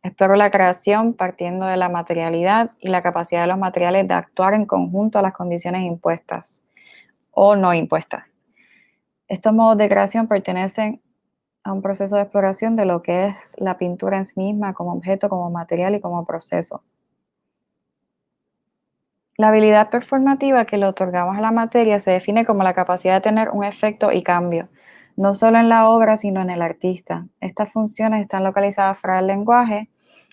Exploro la creación partiendo de la materialidad y la capacidad de los materiales de actuar en conjunto a las condiciones impuestas o no impuestas. Estos modos de creación pertenecen a un proceso de exploración de lo que es la pintura en sí misma como objeto, como material y como proceso. La habilidad performativa que le otorgamos a la materia se define como la capacidad de tener un efecto y cambio, no solo en la obra, sino en el artista. Estas funciones están localizadas fuera del lenguaje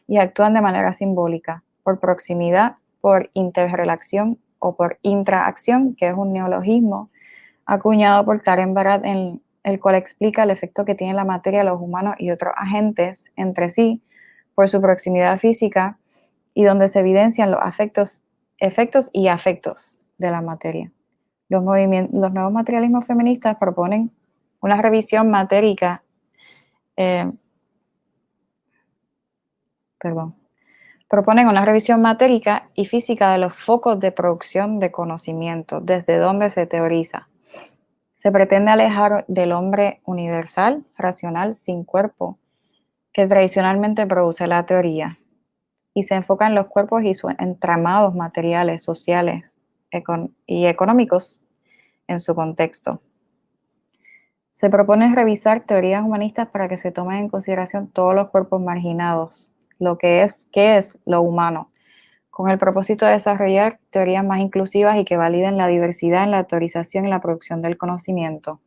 y actúan de manera simbólica, por proximidad, por interrelación o por intraacción, que es un neologismo acuñado por Karen Barat, en el cual explica el efecto que tiene la materia, los humanos y otros agentes entre sí por su proximidad física y donde se evidencian los efectos y afectos de la materia. Los nuevos materialismos feministas proponen una revisión matérica, proponen una revisión matérica y física de los focos de producción de conocimiento, desde donde se teoriza. Se pretende alejar del hombre universal, racional, sin cuerpo, que tradicionalmente produce la teoría, y se enfoca en los cuerpos y sus entramados materiales, sociales y económicos en su contexto. Se propone revisar teorías humanistas para que se tomen en consideración todos los cuerpos marginados, qué es lo humano, con el propósito de desarrollar teorías más inclusivas y que validen la diversidad en la teorización y la producción del conocimiento.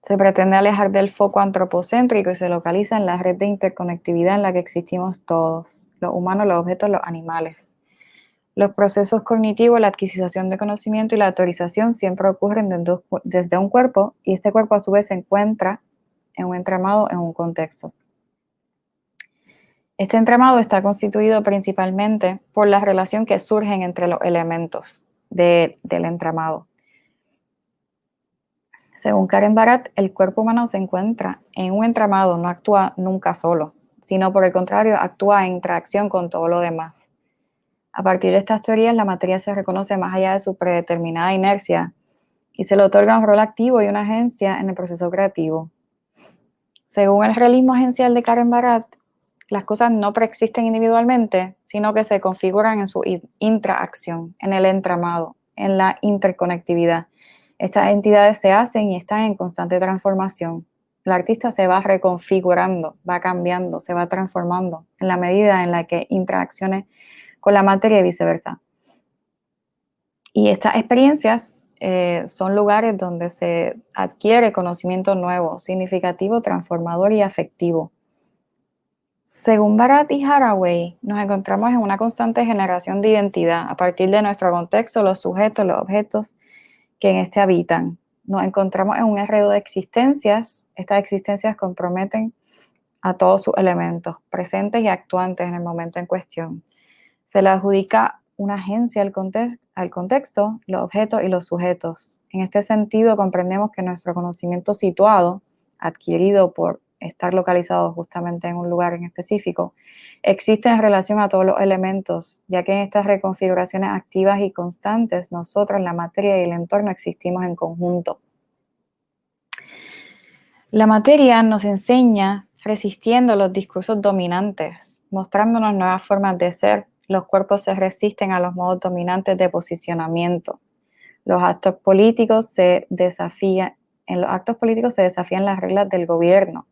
Se pretende alejar del foco antropocéntrico y se localiza en la red de interconectividad en la que existimos todos, los humanos, los objetos, los animales. Los procesos cognitivos, la adquisición de conocimiento y la teorización siempre ocurren desde un cuerpo, y este cuerpo a su vez se encuentra en un entramado, en un contexto. Este entramado está constituido principalmente por la relación que surgen entre los elementos del entramado. Según Karen Barat, el cuerpo humano se encuentra en un entramado, no actúa nunca solo, sino por el contrario, actúa en interacción con todo lo demás. A partir de estas teorías, la materia se reconoce más allá de su predeterminada inercia y se le otorga un rol activo y una agencia en el proceso creativo. Según el realismo agencial de Karen Barat, las cosas no preexisten individualmente, sino que se configuran en su intraacción, en el entramado, en la interconectividad. Estas entidades se hacen y están en constante transformación. El artista se va reconfigurando, va cambiando, se va transformando en la medida en la que interaccione con la materia y viceversa. Y estas experiencias son lugares donde se adquiere conocimiento nuevo, significativo, transformador y afectivo. Según Barat y Haraway, nos encontramos en una constante generación de identidad a partir de nuestro contexto, los sujetos, los objetos que en este habitan. Nos encontramos en un enredo de existencias. Estas existencias comprometen a todos sus elementos, presentes y actuantes en el momento en cuestión. Se le adjudica una agencia al contexto, los objetos y los sujetos. En este sentido, comprendemos que nuestro conocimiento situado, adquirido por estar localizado justamente en un lugar en específico, existe en relación a todos los elementos, ya que en estas reconfiguraciones activas y constantes, nosotros, la materia y el entorno existimos en conjunto. La materia nos enseña resistiendo los discursos dominantes, mostrándonos nuevas formas de ser. Los cuerpos se resisten a los modos dominantes de posicionamiento. En los actos políticos se desafían las reglas del gobierno.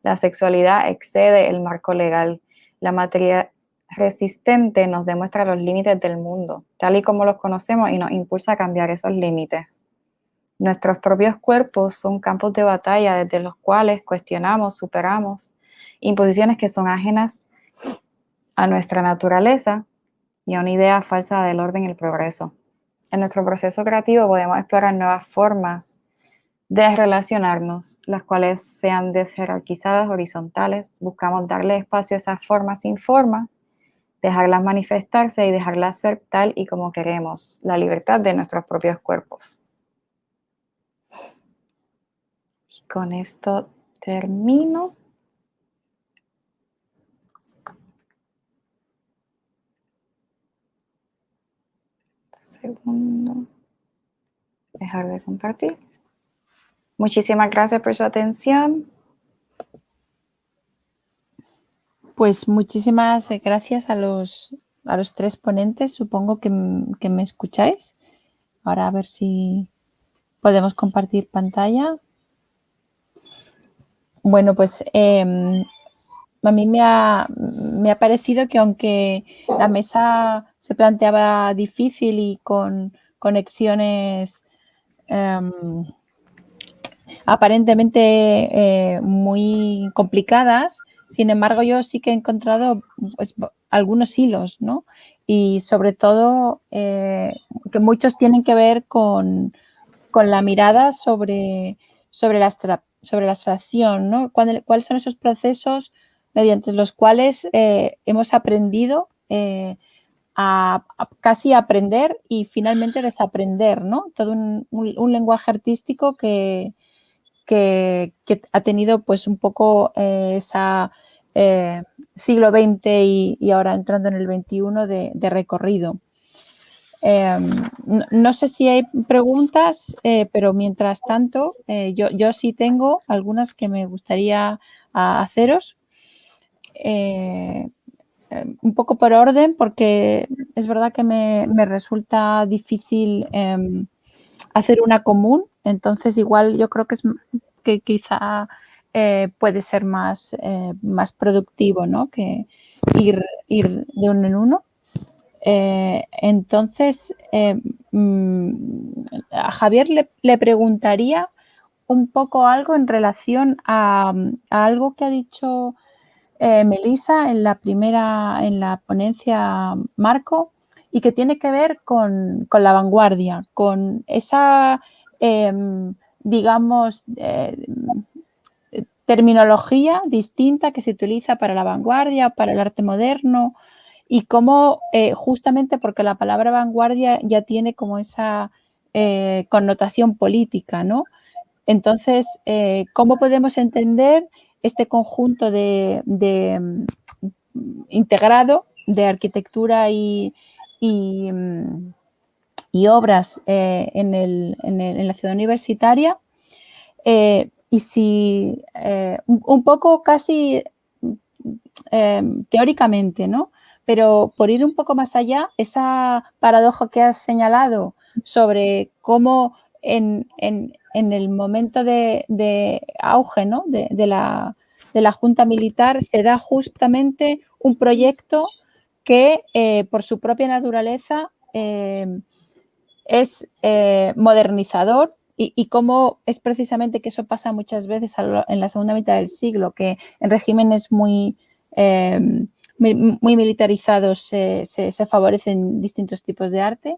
La sexualidad excede el marco legal. La materia resistente nos demuestra los límites del mundo, tal y como los conocemos, y nos impulsa a cambiar esos límites. Nuestros propios cuerpos son campos de batalla desde los cuales cuestionamos, superamos imposiciones que son ajenas a nuestra naturaleza y a una idea falsa del orden y el progreso. En nuestro proceso creativo podemos explorar nuevas formas de relacionarnos, las cuales sean desjerarquizadas, horizontales. Buscamos darle espacio a esas formas sin forma, dejarlas manifestarse y dejarlas ser tal y como queremos, la libertad de nuestros propios cuerpos. Y con esto termino. Segundo. Dejar de compartir. Muchísimas gracias por su atención. Pues muchísimas gracias a los 3 ponentes. Supongo que me escucháis. Ahora a ver si podemos compartir pantalla. Bueno, pues a mí me ha parecido que aunque la mesa se planteaba difícil y con conexiones aparentemente muy complicadas, sin embargo yo sí que he encontrado pues, algunos hilos, ¿no? Y sobre todo que muchos tienen que ver con la mirada sobre la abstracción, ¿no? ¿Cuáles son esos procesos mediante los cuales hemos aprendido a casi aprender y finalmente desaprender, ¿no? Todo un lenguaje artístico que ha tenido pues un poco esa siglo XX y ahora entrando en el XXI de recorrido. No sé si hay preguntas, pero mientras tanto yo sí tengo algunas que me gustaría haceros. Un poco por orden, porque es verdad que me resulta difícil hacer una común, entonces igual yo creo que quizá puede ser más productivo, ¿no? Que ir de uno en uno. Entonces, a Javier le preguntaría un poco algo en relación a algo que ha dicho Melissa en la ponencia Marco, y que tiene que ver con la vanguardia, con esa, digamos, terminología distinta que se utiliza para la vanguardia, para el arte moderno, y cómo justamente porque la palabra vanguardia ya tiene como esa connotación política, ¿no? Entonces, ¿cómo podemos entender este conjunto integrado de arquitectura y obras en la ciudad universitaria? Y si un poco casi teóricamente, ¿no? Pero por ir un poco más allá, esa paradoja que has señalado sobre cómo en el momento de auge, ¿no? de la Junta Militar se da justamente un proyecto que por su propia naturaleza es modernizador, y cómo es precisamente que eso pasa muchas veces en la segunda mitad del siglo, que en regímenes muy militarizados se favorecen distintos tipos de arte.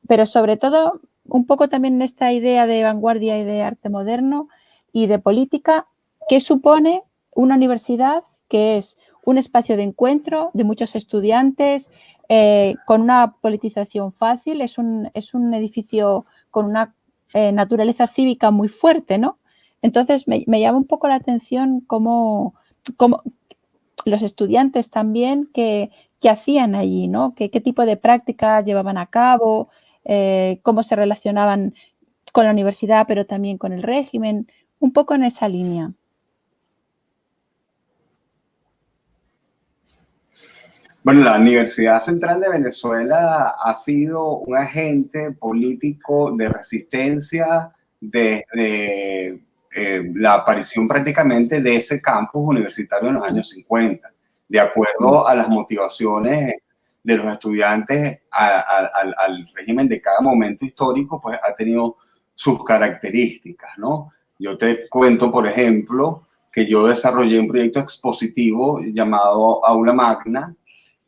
Pero sobre todo, un poco también en esta idea de vanguardia y de arte moderno y de política, ¿qué supone una universidad que es un espacio de encuentro de muchos estudiantes con una politización fácil? Es un edificio con una naturaleza cívica muy fuerte, ¿no? Entonces, me llama un poco la atención cómo los estudiantes también que hacían allí, ¿no? ¿Qué tipo de prácticas llevaban a cabo? ¿Cómo se relacionaban con la universidad, pero también con el régimen? Un poco en esa línea. Bueno, la Universidad Central de Venezuela ha sido un agente político de resistencia desde la aparición prácticamente de ese campus universitario en los años 50, de acuerdo a las motivaciones de los estudiantes al régimen de cada momento histórico, pues ha tenido sus características, ¿no? Yo te cuento, por ejemplo, que yo desarrollé un proyecto expositivo llamado Aula Magna,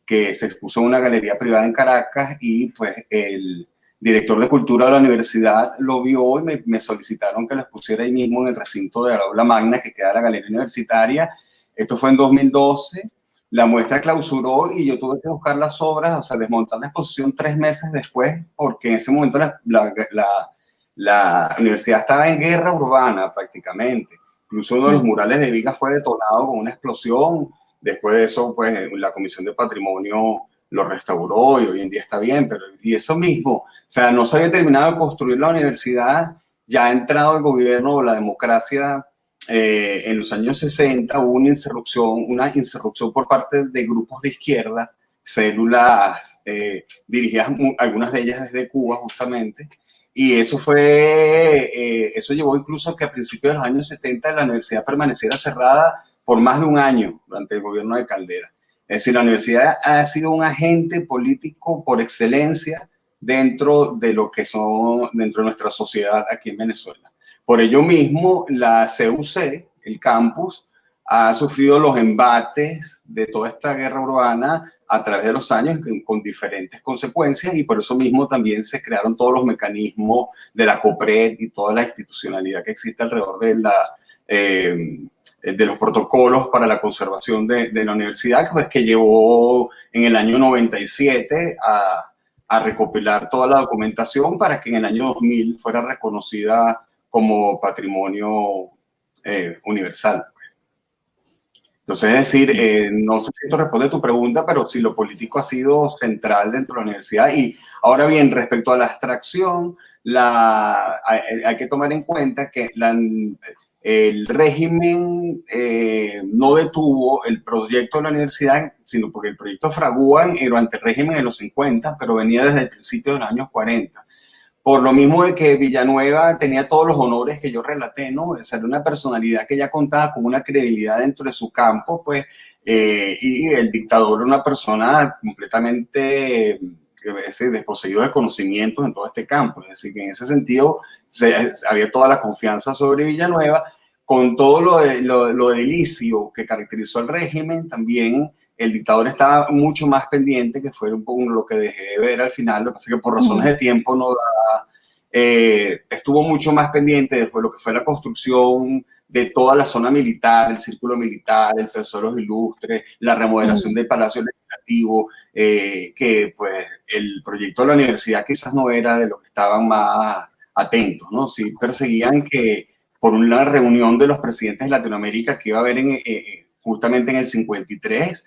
que se expuso en una galería privada en Caracas, y pues el director de cultura de la universidad lo vio y me solicitaron que lo expusiera ahí mismo en el recinto de la Aula Magna, que queda en la galería universitaria. Esto fue en 2012. La muestra clausuró y yo tuve que buscar las obras, o sea, desmontar la exposición 3 meses después, porque en ese momento La universidad estaba en guerra urbana prácticamente. Incluso uno de los murales de Vigas fue detonado con una explosión. Después de eso, pues la Comisión de Patrimonio lo restauró y hoy en día está bien, pero y eso mismo, o sea, no se había terminado de construir la universidad, ya ha entrado el gobierno o la democracia. En los años 60 hubo una insurrección por parte de grupos de izquierda, células dirigidas, algunas de ellas desde Cuba justamente, y eso eso llevó incluso a que a principios de los años 70 la universidad permaneciera cerrada por más de un año durante el gobierno de Caldera. Es decir, la universidad ha sido un agente político por excelencia dentro de dentro de nuestra sociedad aquí en Venezuela. Por ello mismo, la CUC, el campus, ha sufrido los embates de toda esta guerra urbana a través de los años con diferentes consecuencias, y por eso mismo también se crearon todos los mecanismos de la COPRED y toda la institucionalidad que existe alrededor de los protocolos para la conservación de la universidad, pues, que llevó en el año 97 a recopilar toda la documentación para que en el año 2000 fuera reconocida como patrimonio universal. Entonces, es decir, no sé si esto responde a tu pregunta, pero sí, lo político ha sido central dentro de la universidad. Y ahora bien, respecto a la abstracción, hay que tomar en cuenta que el régimen no detuvo el proyecto de la universidad, sino porque el proyecto Fragúa durante el régimen de los 50, pero venía desde el principio de los años 40. Por lo mismo de que Villanueva tenía todos los honores que yo relaté, ¿no? O sea, era una personalidad que ya contaba con una credibilidad dentro de su campo, pues, y el dictador era una persona completamente desposeído de conocimientos en todo este campo. Es decir, que en ese sentido había toda la confianza sobre Villanueva, con todo lo edilicio que caracterizó al régimen. También el dictador estaba mucho más pendiente, que fue un poco lo que dejé de ver al final. Lo que pasa es que por razones de tiempo no da. Estuvo mucho más pendiente de lo que fue la construcción de toda la zona militar, el círculo militar, el Tesoros Ilustres, la remodelación del Palacio Legislativo, que pues el proyecto de la universidad quizás no era de lo que estaban más atentos, ¿no? Sí perseguían que por una reunión de los presidentes de Latinoamérica que iba a haber justamente en el 53,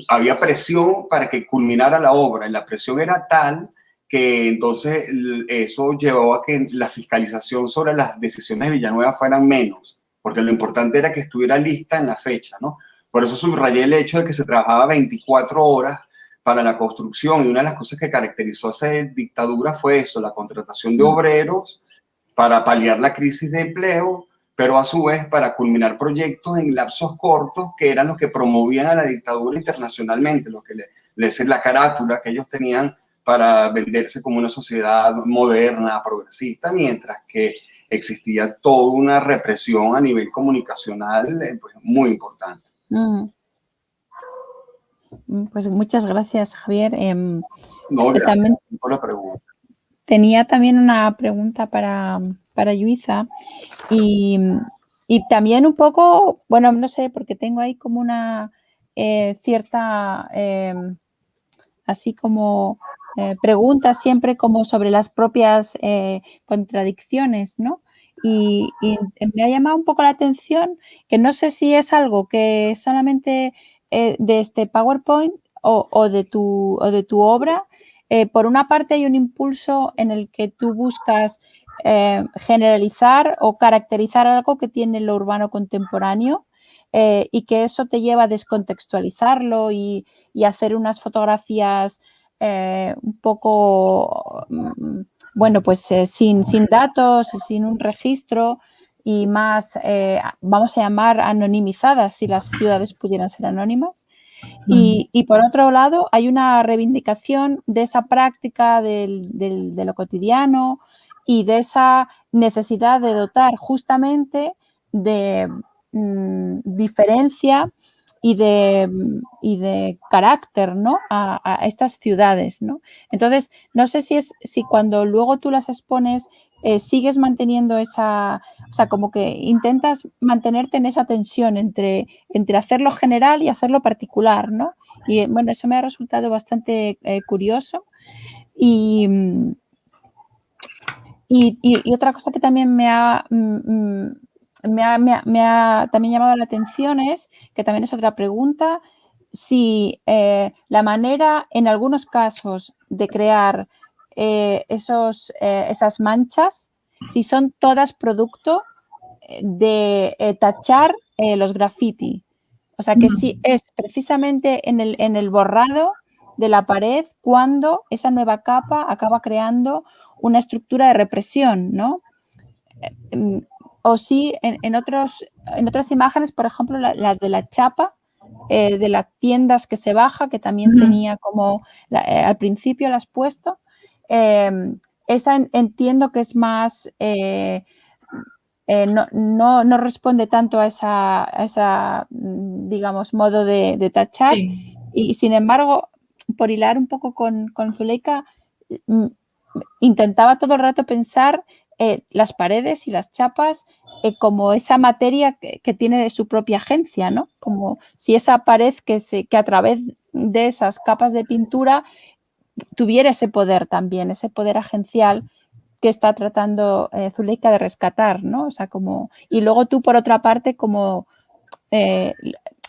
había presión para que culminara la obra, y la presión era tal que entonces eso llevó a que la fiscalización sobre las decisiones de Villanueva fueran menos, porque lo importante era que estuviera lista en la fecha, ¿no? Por eso subrayé el hecho de que se trabajaba 24 horas para la construcción, y una de las cosas que caracterizó a esa dictadura fue eso, la contratación de obreros para paliar la crisis de empleo, pero a su vez para culminar proyectos en lapsos cortos que eran los que promovían a la dictadura internacionalmente, lo que les es la carátula que ellos tenían para venderse como una sociedad moderna, progresista, mientras que existía toda una represión a nivel comunicacional pues, muy importante. Pues muchas gracias, Javier. No, gracias también por la pregunta. Tenía también una pregunta para Lluïsa, y también un poco, bueno, no sé, porque tengo ahí como una cierta, así como preguntas siempre como sobre las propias contradicciones, ¿no? Y me ha llamado un poco la atención que no sé si es algo que solamente de este PowerPoint o de tu obra. Por una parte hay un impulso en el que tú buscas generalizar o caracterizar algo que tiene lo urbano contemporáneo, y que eso te lleva a descontextualizarlo y hacer unas fotografías un poco, bueno, pues sin datos, sin un registro, y más, vamos a llamar, anonimizadas, si las ciudades pudieran ser anónimas. Y por otro lado, hay una reivindicación de esa práctica de lo cotidiano y de esa necesidad de dotar justamente de diferencia y de carácter, ¿no? a estas ciudades, ¿no? Entonces, no sé si cuando luego tú las expones sigues manteniendo esa, o sea, como que intentas mantenerte en esa tensión entre hacerlo general y hacerlo particular, ¿no? Y bueno, eso me ha resultado bastante curioso. Y Y otra cosa que también me ha también llamado la atención es, que también es otra pregunta, si la manera en algunos casos de crear esas manchas, si son todas producto de tachar los graffiti. O sea que sí es precisamente en el borrado de la pared cuando esa nueva capa acaba creando una estructura de represión, ¿no? O sí, en otras imágenes, por ejemplo, la de la chapa de las tiendas que se baja, que también tenía como, al principio la has puesto, esa entiendo que es más, no responde tanto a esa digamos, modo de tachar. Sí. Y sin embargo, por hilar un poco con Zuleika, intentaba todo el rato pensar las paredes y las chapas como esa materia que tiene su propia agencia, ¿no? Como si esa pared que a través de esas capas de pintura tuviera ese poder también, ese poder agencial que está tratando Zuleika de rescatar, ¿no? O sea, como... Y luego tú, por otra parte, como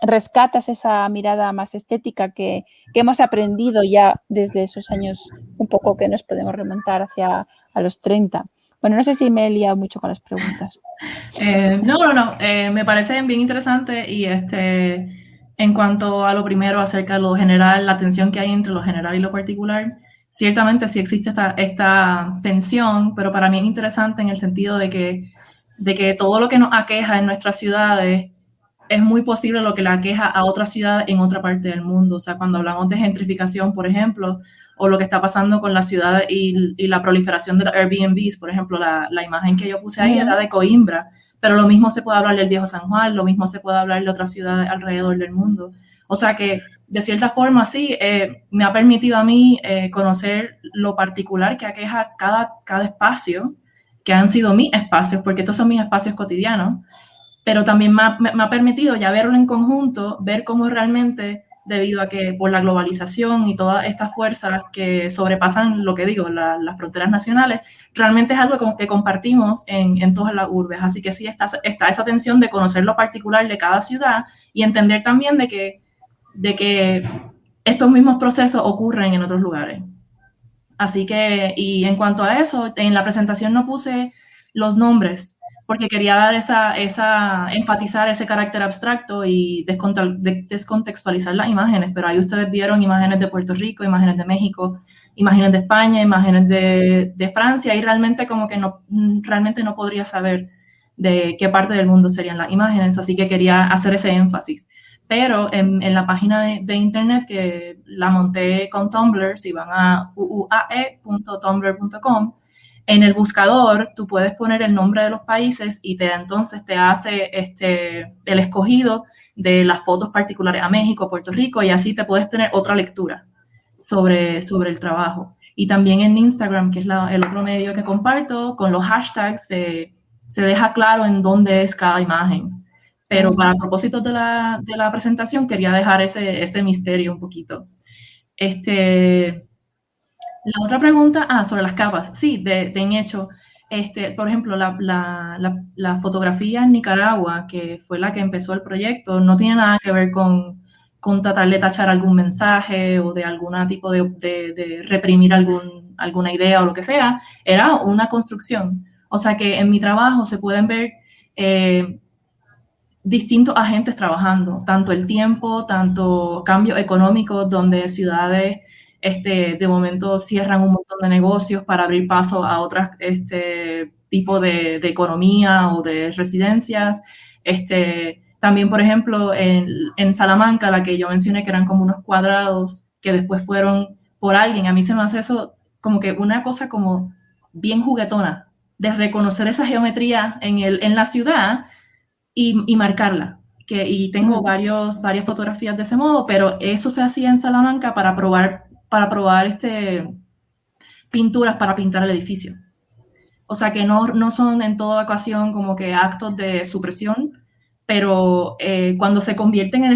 rescatas esa mirada más estética que hemos aprendido ya desde esos años un poco que nos podemos remontar hacia a los 30. Bueno, no sé si me he liado mucho con las preguntas. No. Me parecen bien interesantes y en cuanto a lo primero acerca de lo general, la tensión que hay entre lo general y lo particular, ciertamente sí existe esta tensión, pero para mí es interesante en el sentido de que todo lo que nos aqueja en nuestras ciudades es muy posible lo que le aqueja a otra ciudad en otra parte del mundo. O sea, cuando hablamos de gentrificación, por ejemplo, o lo que está pasando con la ciudad y la proliferación de los Airbnbs, por ejemplo, la imagen que yo puse ahí era de Coimbra, pero lo mismo se puede hablar del Viejo San Juan, lo mismo se puede hablar de otras ciudades alrededor del mundo. O sea que, de cierta forma, sí, me ha permitido a mí conocer lo particular que aqueja cada espacio, que han sido mis espacios, porque estos son mis espacios cotidianos, pero también me ha permitido ya verlo en conjunto, ver cómo realmente, debido a que por la globalización y todas estas fuerzas que sobrepasan lo que digo, las fronteras nacionales, realmente es algo que compartimos en todas las urbes. Así que sí está esa tensión de conocer lo particular de cada ciudad y entender también de que estos mismos procesos ocurren en otros lugares. Así que, y en cuanto a eso, en la presentación no puse los nombres, porque quería dar enfatizar ese carácter abstracto y descontextualizar las imágenes, pero ahí ustedes vieron imágenes de Puerto Rico, imágenes de México, imágenes de España, imágenes de Francia, y realmente como que realmente no podría saber de qué parte del mundo serían las imágenes, así que quería hacer ese énfasis. Pero en la página de internet que la monté con Tumblr, si van a uuae.tumblr.com, en el buscador tú puedes poner el nombre de los países y entonces te hace el escogido de las fotos particulares a México, Puerto Rico, y así te puedes tener otra lectura sobre el trabajo. Y también en Instagram, que es el otro medio que comparto, con los hashtags se deja claro en dónde es cada imagen. Pero para propósitos de la presentación quería dejar ese misterio un poquito. La otra pregunta, sobre las capas. Sí, en hecho, por ejemplo, la fotografía en Nicaragua, que fue la que empezó el proyecto, no tiene nada que ver con tratar de tachar algún mensaje o de algún tipo de reprimir alguna idea o lo que sea. Era una construcción. O sea que en mi trabajo se pueden ver distintos agentes trabajando, tanto el tiempo, tanto cambios económicos, donde ciudades de momento cierran un montón de negocios para abrir paso a otros tipos de economía o de residencias. También, por ejemplo, en Salamanca, la que yo mencioné, que eran como unos cuadrados que después fueron por alguien, a mí se me hace eso como que una cosa como bien juguetona, de reconocer esa geometría en la ciudad y marcarla. Y tengo varias fotografías de ese modo, pero eso se hacía en Salamanca para probar pinturas para pintar el edificio. O sea que no son en toda ocasión como que actos de supresión, pero cuando se convierten en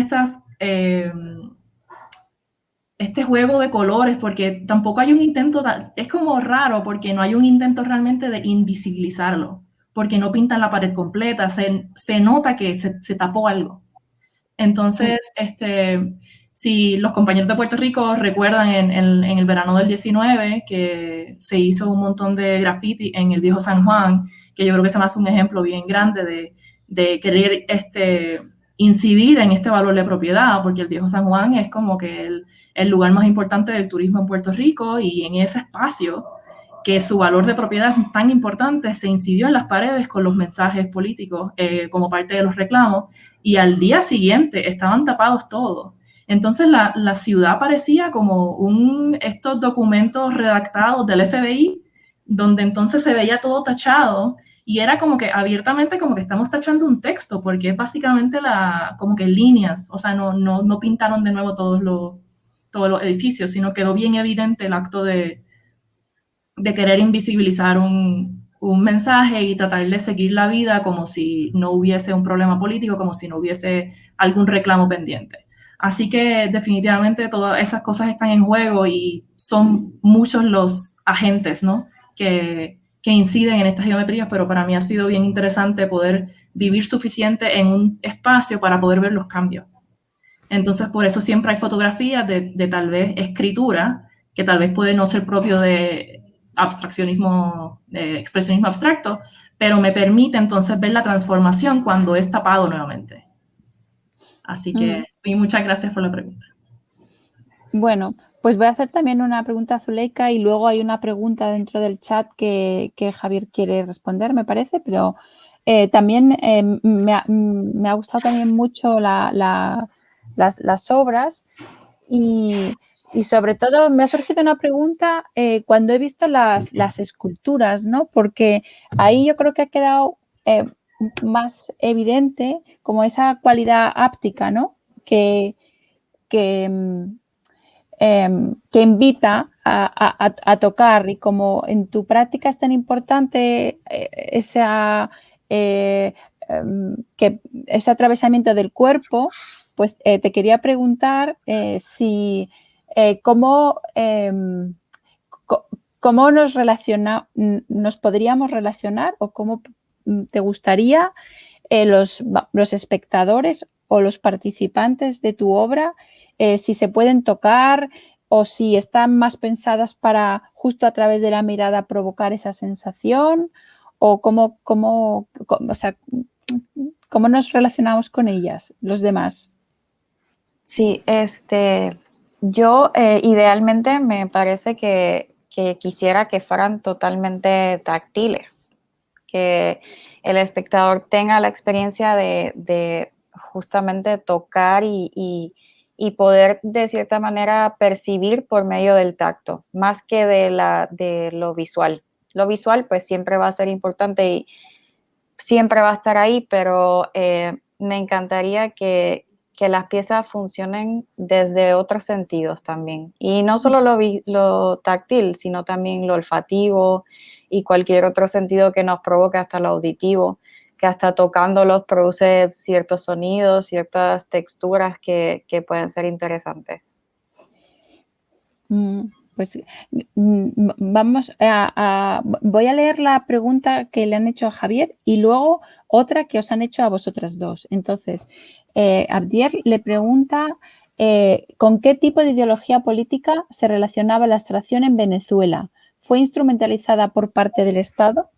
este juego de colores, porque tampoco hay un intento, es como raro porque no hay un intento realmente de invisibilizarlo, porque no pintan la pared completa, se nota que se tapó algo. Entonces, si los compañeros de Puerto Rico recuerdan en el verano del 19 que se hizo un montón de graffiti en el viejo San Juan, que yo creo que se me hace un ejemplo bien grande de querer incidir en este valor de propiedad, porque el viejo San Juan es como que el lugar más importante del turismo en Puerto Rico, y en ese espacio que su valor de propiedad es tan importante, se incidió en las paredes con los mensajes políticos como parte de los reclamos, y al día siguiente estaban tapados todos. Entonces la ciudad parecía como estos documentos redactados del FBI, donde entonces se veía todo tachado, y era como que abiertamente como que estamos tachando un texto, porque es básicamente como que líneas, o sea, no pintaron de nuevo todos los edificios, sino quedó bien evidente el acto de querer invisibilizar un mensaje y tratar de seguir la vida como si no hubiese un problema político, como si no hubiese algún reclamo pendiente. Así que definitivamente todas esas cosas están en juego y son muchos los agentes, ¿no?, que inciden en estas geometrías, pero para mí ha sido bien interesante poder vivir suficiente en un espacio para poder ver los cambios. Entonces, por eso siempre hay fotografías de tal vez escritura, que tal vez puede no ser propio de abstraccionismo, expresionismo abstracto, pero me permite entonces ver la transformación cuando es tapado nuevamente. Así que, y muchas gracias por la pregunta. Bueno, pues voy a hacer también una pregunta a Zuleika, y luego hay una pregunta dentro del chat que Javier quiere responder, me parece, pero también me ha gustado también mucho las obras, y sobre todo me ha surgido una pregunta cuando he visto las esculturas, ¿no? Porque ahí yo creo que ha quedado más evidente como esa cualidad áptica, ¿no?, que invita a tocar, y como en tu práctica es tan importante ese atravesamiento del cuerpo, pues te quería preguntar cómo nos podríamos relacionar, o cómo te gustaría los espectadores o los participantes de tu obra, si se pueden tocar o si están más pensadas para justo a través de la mirada provocar esa sensación, o cómo nos relacionamos con ellas, los demás. Sí, yo idealmente me parece que quisiera que fueran totalmente táctiles, que el espectador tenga la experiencia de justamente tocar y poder de cierta manera percibir por medio del tacto, más que de lo visual. Lo visual pues siempre va a ser importante y siempre va a estar ahí, pero me encantaría que las piezas funcionen desde otros sentidos también. Y no solo lo táctil, sino también lo olfativo y cualquier otro sentido que nos provoque, hasta lo auditivo, que hasta tocándolos produce ciertos sonidos, ciertas texturas que pueden ser interesantes. Pues voy a leer la pregunta que le han hecho a Javier y luego otra que os han hecho a vosotras dos. Entonces, Abdiel le pregunta ¿con qué tipo de ideología política se relacionaba la abstracción en Venezuela? ¿Fue instrumentalizada por parte del Estado?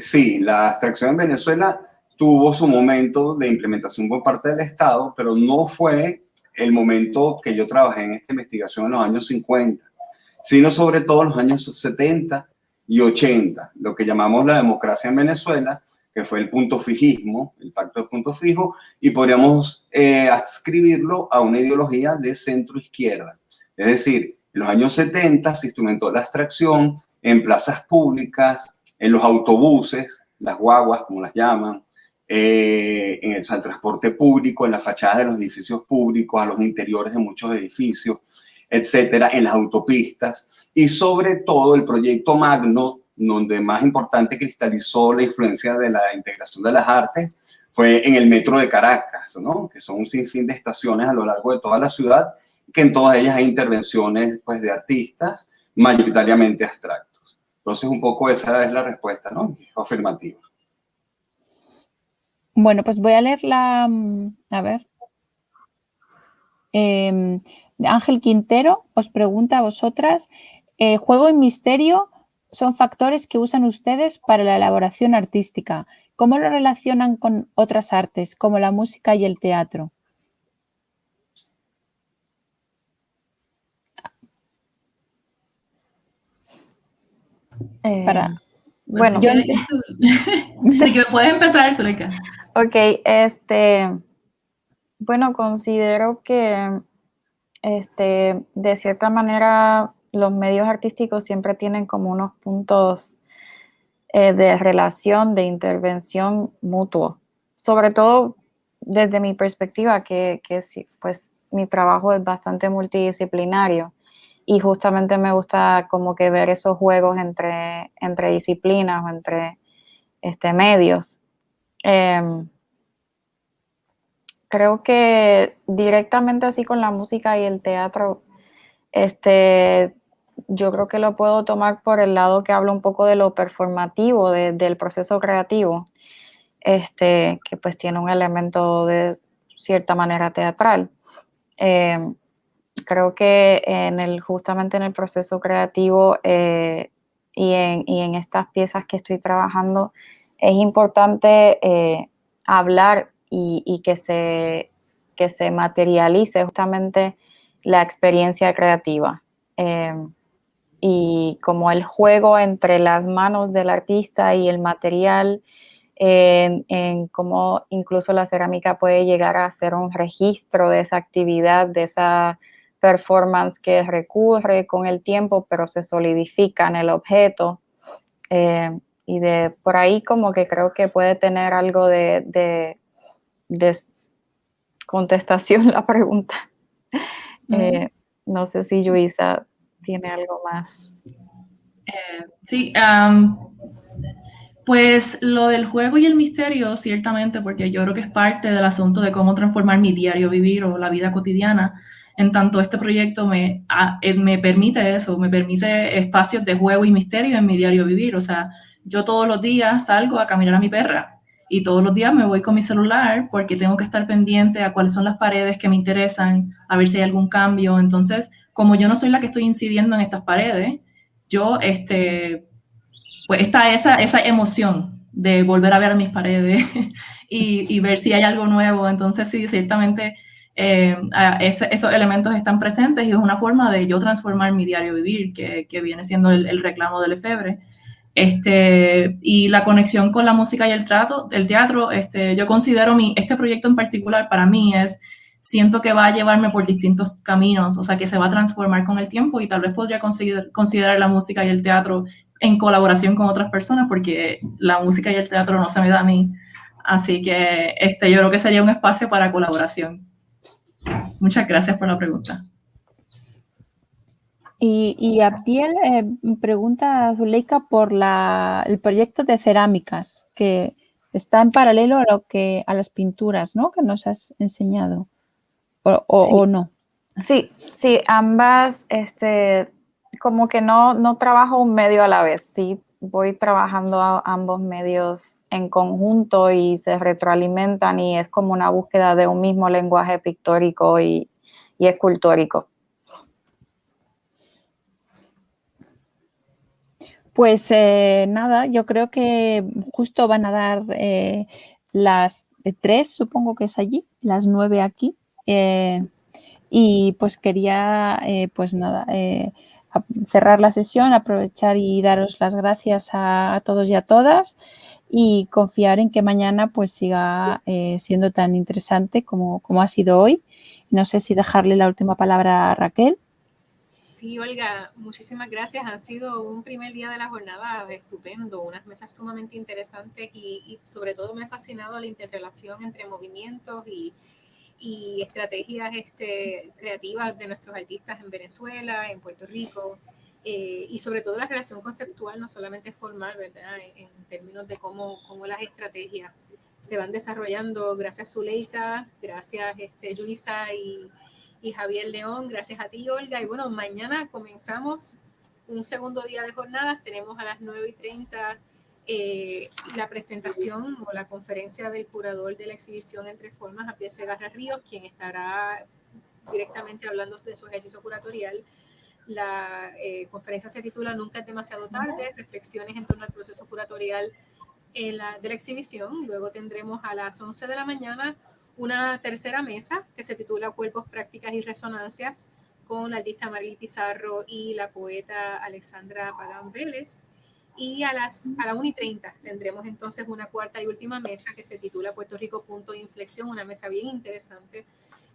Sí, la abstracción en Venezuela tuvo su momento de implementación por parte del Estado, pero no fue el momento que yo trabajé en esta investigación en los años 50, sino sobre todo en los años 70 y 80, lo que llamamos la democracia en Venezuela, que fue el punto fijismo, el pacto de punto fijo, y podríamos adscribirlo a una ideología de centro-izquierda. Es decir, en los años 70 se instrumentó la abstracción en plazas públicas, en los autobuses, las guaguas, como las llaman, en el transporte público, en las fachadas de los edificios públicos, a los interiores de muchos edificios, etcétera, en las autopistas, y sobre todo el proyecto Magno, donde más importante cristalizó la influencia de la integración de las artes, fue en el metro de Caracas, ¿no? Que son un sinfín de estaciones a lo largo de toda la ciudad, que en todas ellas hay intervenciones pues, de artistas, mayoritariamente abstractos. Entonces, un poco esa es la respuesta, ¿no? Afirmativa. Bueno, pues voy a leer la... A ver. Ángel Quintero os pregunta a vosotras, juego y misterio son factores que usan ustedes para la elaboración artística. ¿Cómo lo relacionan con otras artes, como la música y el teatro? Bueno, si sí que puedes empezar, Zuleika. Ok, bueno, considero que de cierta manera los medios artísticos siempre tienen como unos puntos de relación, de intervención mutuo. Sobre todo desde mi perspectiva, que sí, pues mi trabajo es bastante multidisciplinario y justamente me gusta como que ver esos juegos entre disciplinas o entre medios. Creo que directamente así con la música y el teatro, yo creo que lo puedo tomar por el lado que habla un poco de lo performativo, del proceso creativo, que pues tiene un elemento de cierta manera teatral. Creo que justamente en el proceso creativo y en estas piezas que estoy trabajando, es importante hablar y que se materialice justamente la experiencia creativa. Y como el juego entre las manos del artista y el material, en cómo incluso la cerámica puede llegar a ser un registro de esa actividad, de esa performance que recurre con el tiempo, pero se solidifica en el objeto. Y de por ahí como que creo que puede tener algo de contestación la pregunta. No sé si Luisa tiene algo más. Sí, pues lo del juego y el misterio, ciertamente, porque yo creo que es parte del asunto de cómo transformar mi diario vivir o la vida cotidiana. En tanto, este proyecto me permite eso, me permite espacios de juego y misterio en mi diario vivir. O sea, yo todos los días salgo a caminar a mi perra y todos los días me voy con mi celular porque tengo que estar pendiente a cuáles son las paredes que me interesan, a ver si hay algún cambio. Entonces, como yo no soy la que estoy incidiendo en estas paredes, yo, pues está esa emoción de volver a ver mis paredes y ver si hay algo nuevo. Entonces, sí, ciertamente esos elementos están presentes y es una forma de yo transformar mi diario vivir, que viene siendo el reclamo de Lefebvre. Y la conexión con la música y el teatro, yo considero este proyecto en particular para mí siento que va a llevarme por distintos caminos, o sea, que se va a transformar con el tiempo y tal vez podría considerar la música y el teatro en colaboración con otras personas, porque la música y el teatro no se me da a mí. Así que yo creo que sería un espacio para colaboración. Muchas gracias por la pregunta. Y Abdiel pregunta a Zuleika por el proyecto de cerámicas, que está en paralelo a las pinturas, ¿no? Que nos has enseñado. Sí. ¿O no? Sí, ambas, como que no trabajo un medio a la vez, sí voy trabajando a ambos medios en conjunto y se retroalimentan y es como una búsqueda de un mismo lenguaje pictórico y escultórico. Pues nada, yo creo que justo van a dar las 3, supongo que es allí, las 9 aquí. Y pues quería, pues nada, cerrar la sesión, aprovechar y daros las gracias a todos y a todas y confiar en que mañana pues siga siendo tan interesante como ha sido hoy. No sé si dejarle la última palabra a Raquel. Sí, Olga, muchísimas gracias. Han sido un primer día de la jornada estupendo, unas mesas sumamente interesantes y sobre todo me ha fascinado la interrelación entre movimientos y estrategias creativas de nuestros artistas en Venezuela, en Puerto Rico, y sobre todo la relación conceptual, no solamente formal, ¿verdad? En términos de cómo las estrategias se van desarrollando. Gracias Zuleika, gracias Luisa y Javier León, gracias a ti Olga. Y bueno, mañana comenzamos un segundo día de jornadas, tenemos a las 9:30 la presentación o la conferencia del curador de la exhibición Entre Formas, Javier Segarra Ríos, quien estará directamente hablando de su ejercicio curatorial. La conferencia se titula Nunca es demasiado tarde, reflexiones en torno al proceso curatorial de la exhibición. Luego tendremos a las 11 de la mañana una tercera mesa que se titula Cuerpos, Prácticas y Resonancias, con la artista Marily Pizarro y la poeta Alexandra Pagán Vélez. Y a la 1:30 tendremos entonces una cuarta y última mesa que se titula Puerto Rico, punto de inflexión, una mesa bien interesante,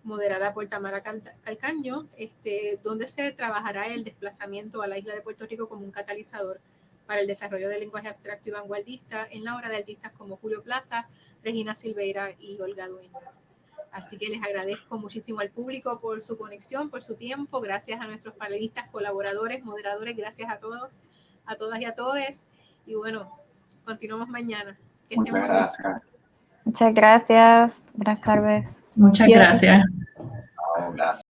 moderada por Tamara Calcaño, donde se trabajará el desplazamiento a la isla de Puerto Rico como un catalizador para el desarrollo del lenguaje abstracto y vanguardista en la obra de artistas como Julio Plaza, Regina Silveira y Olga Dueñas. Así que les agradezco muchísimo al público por su conexión, por su tiempo. Gracias a nuestros panelistas, colaboradores, moderadores. Gracias a todos, a todas y a todos. Y bueno, continuamos mañana. Muchas gracias. Muchas gracias. Buenas tardes. Muchas gracias. Gracias.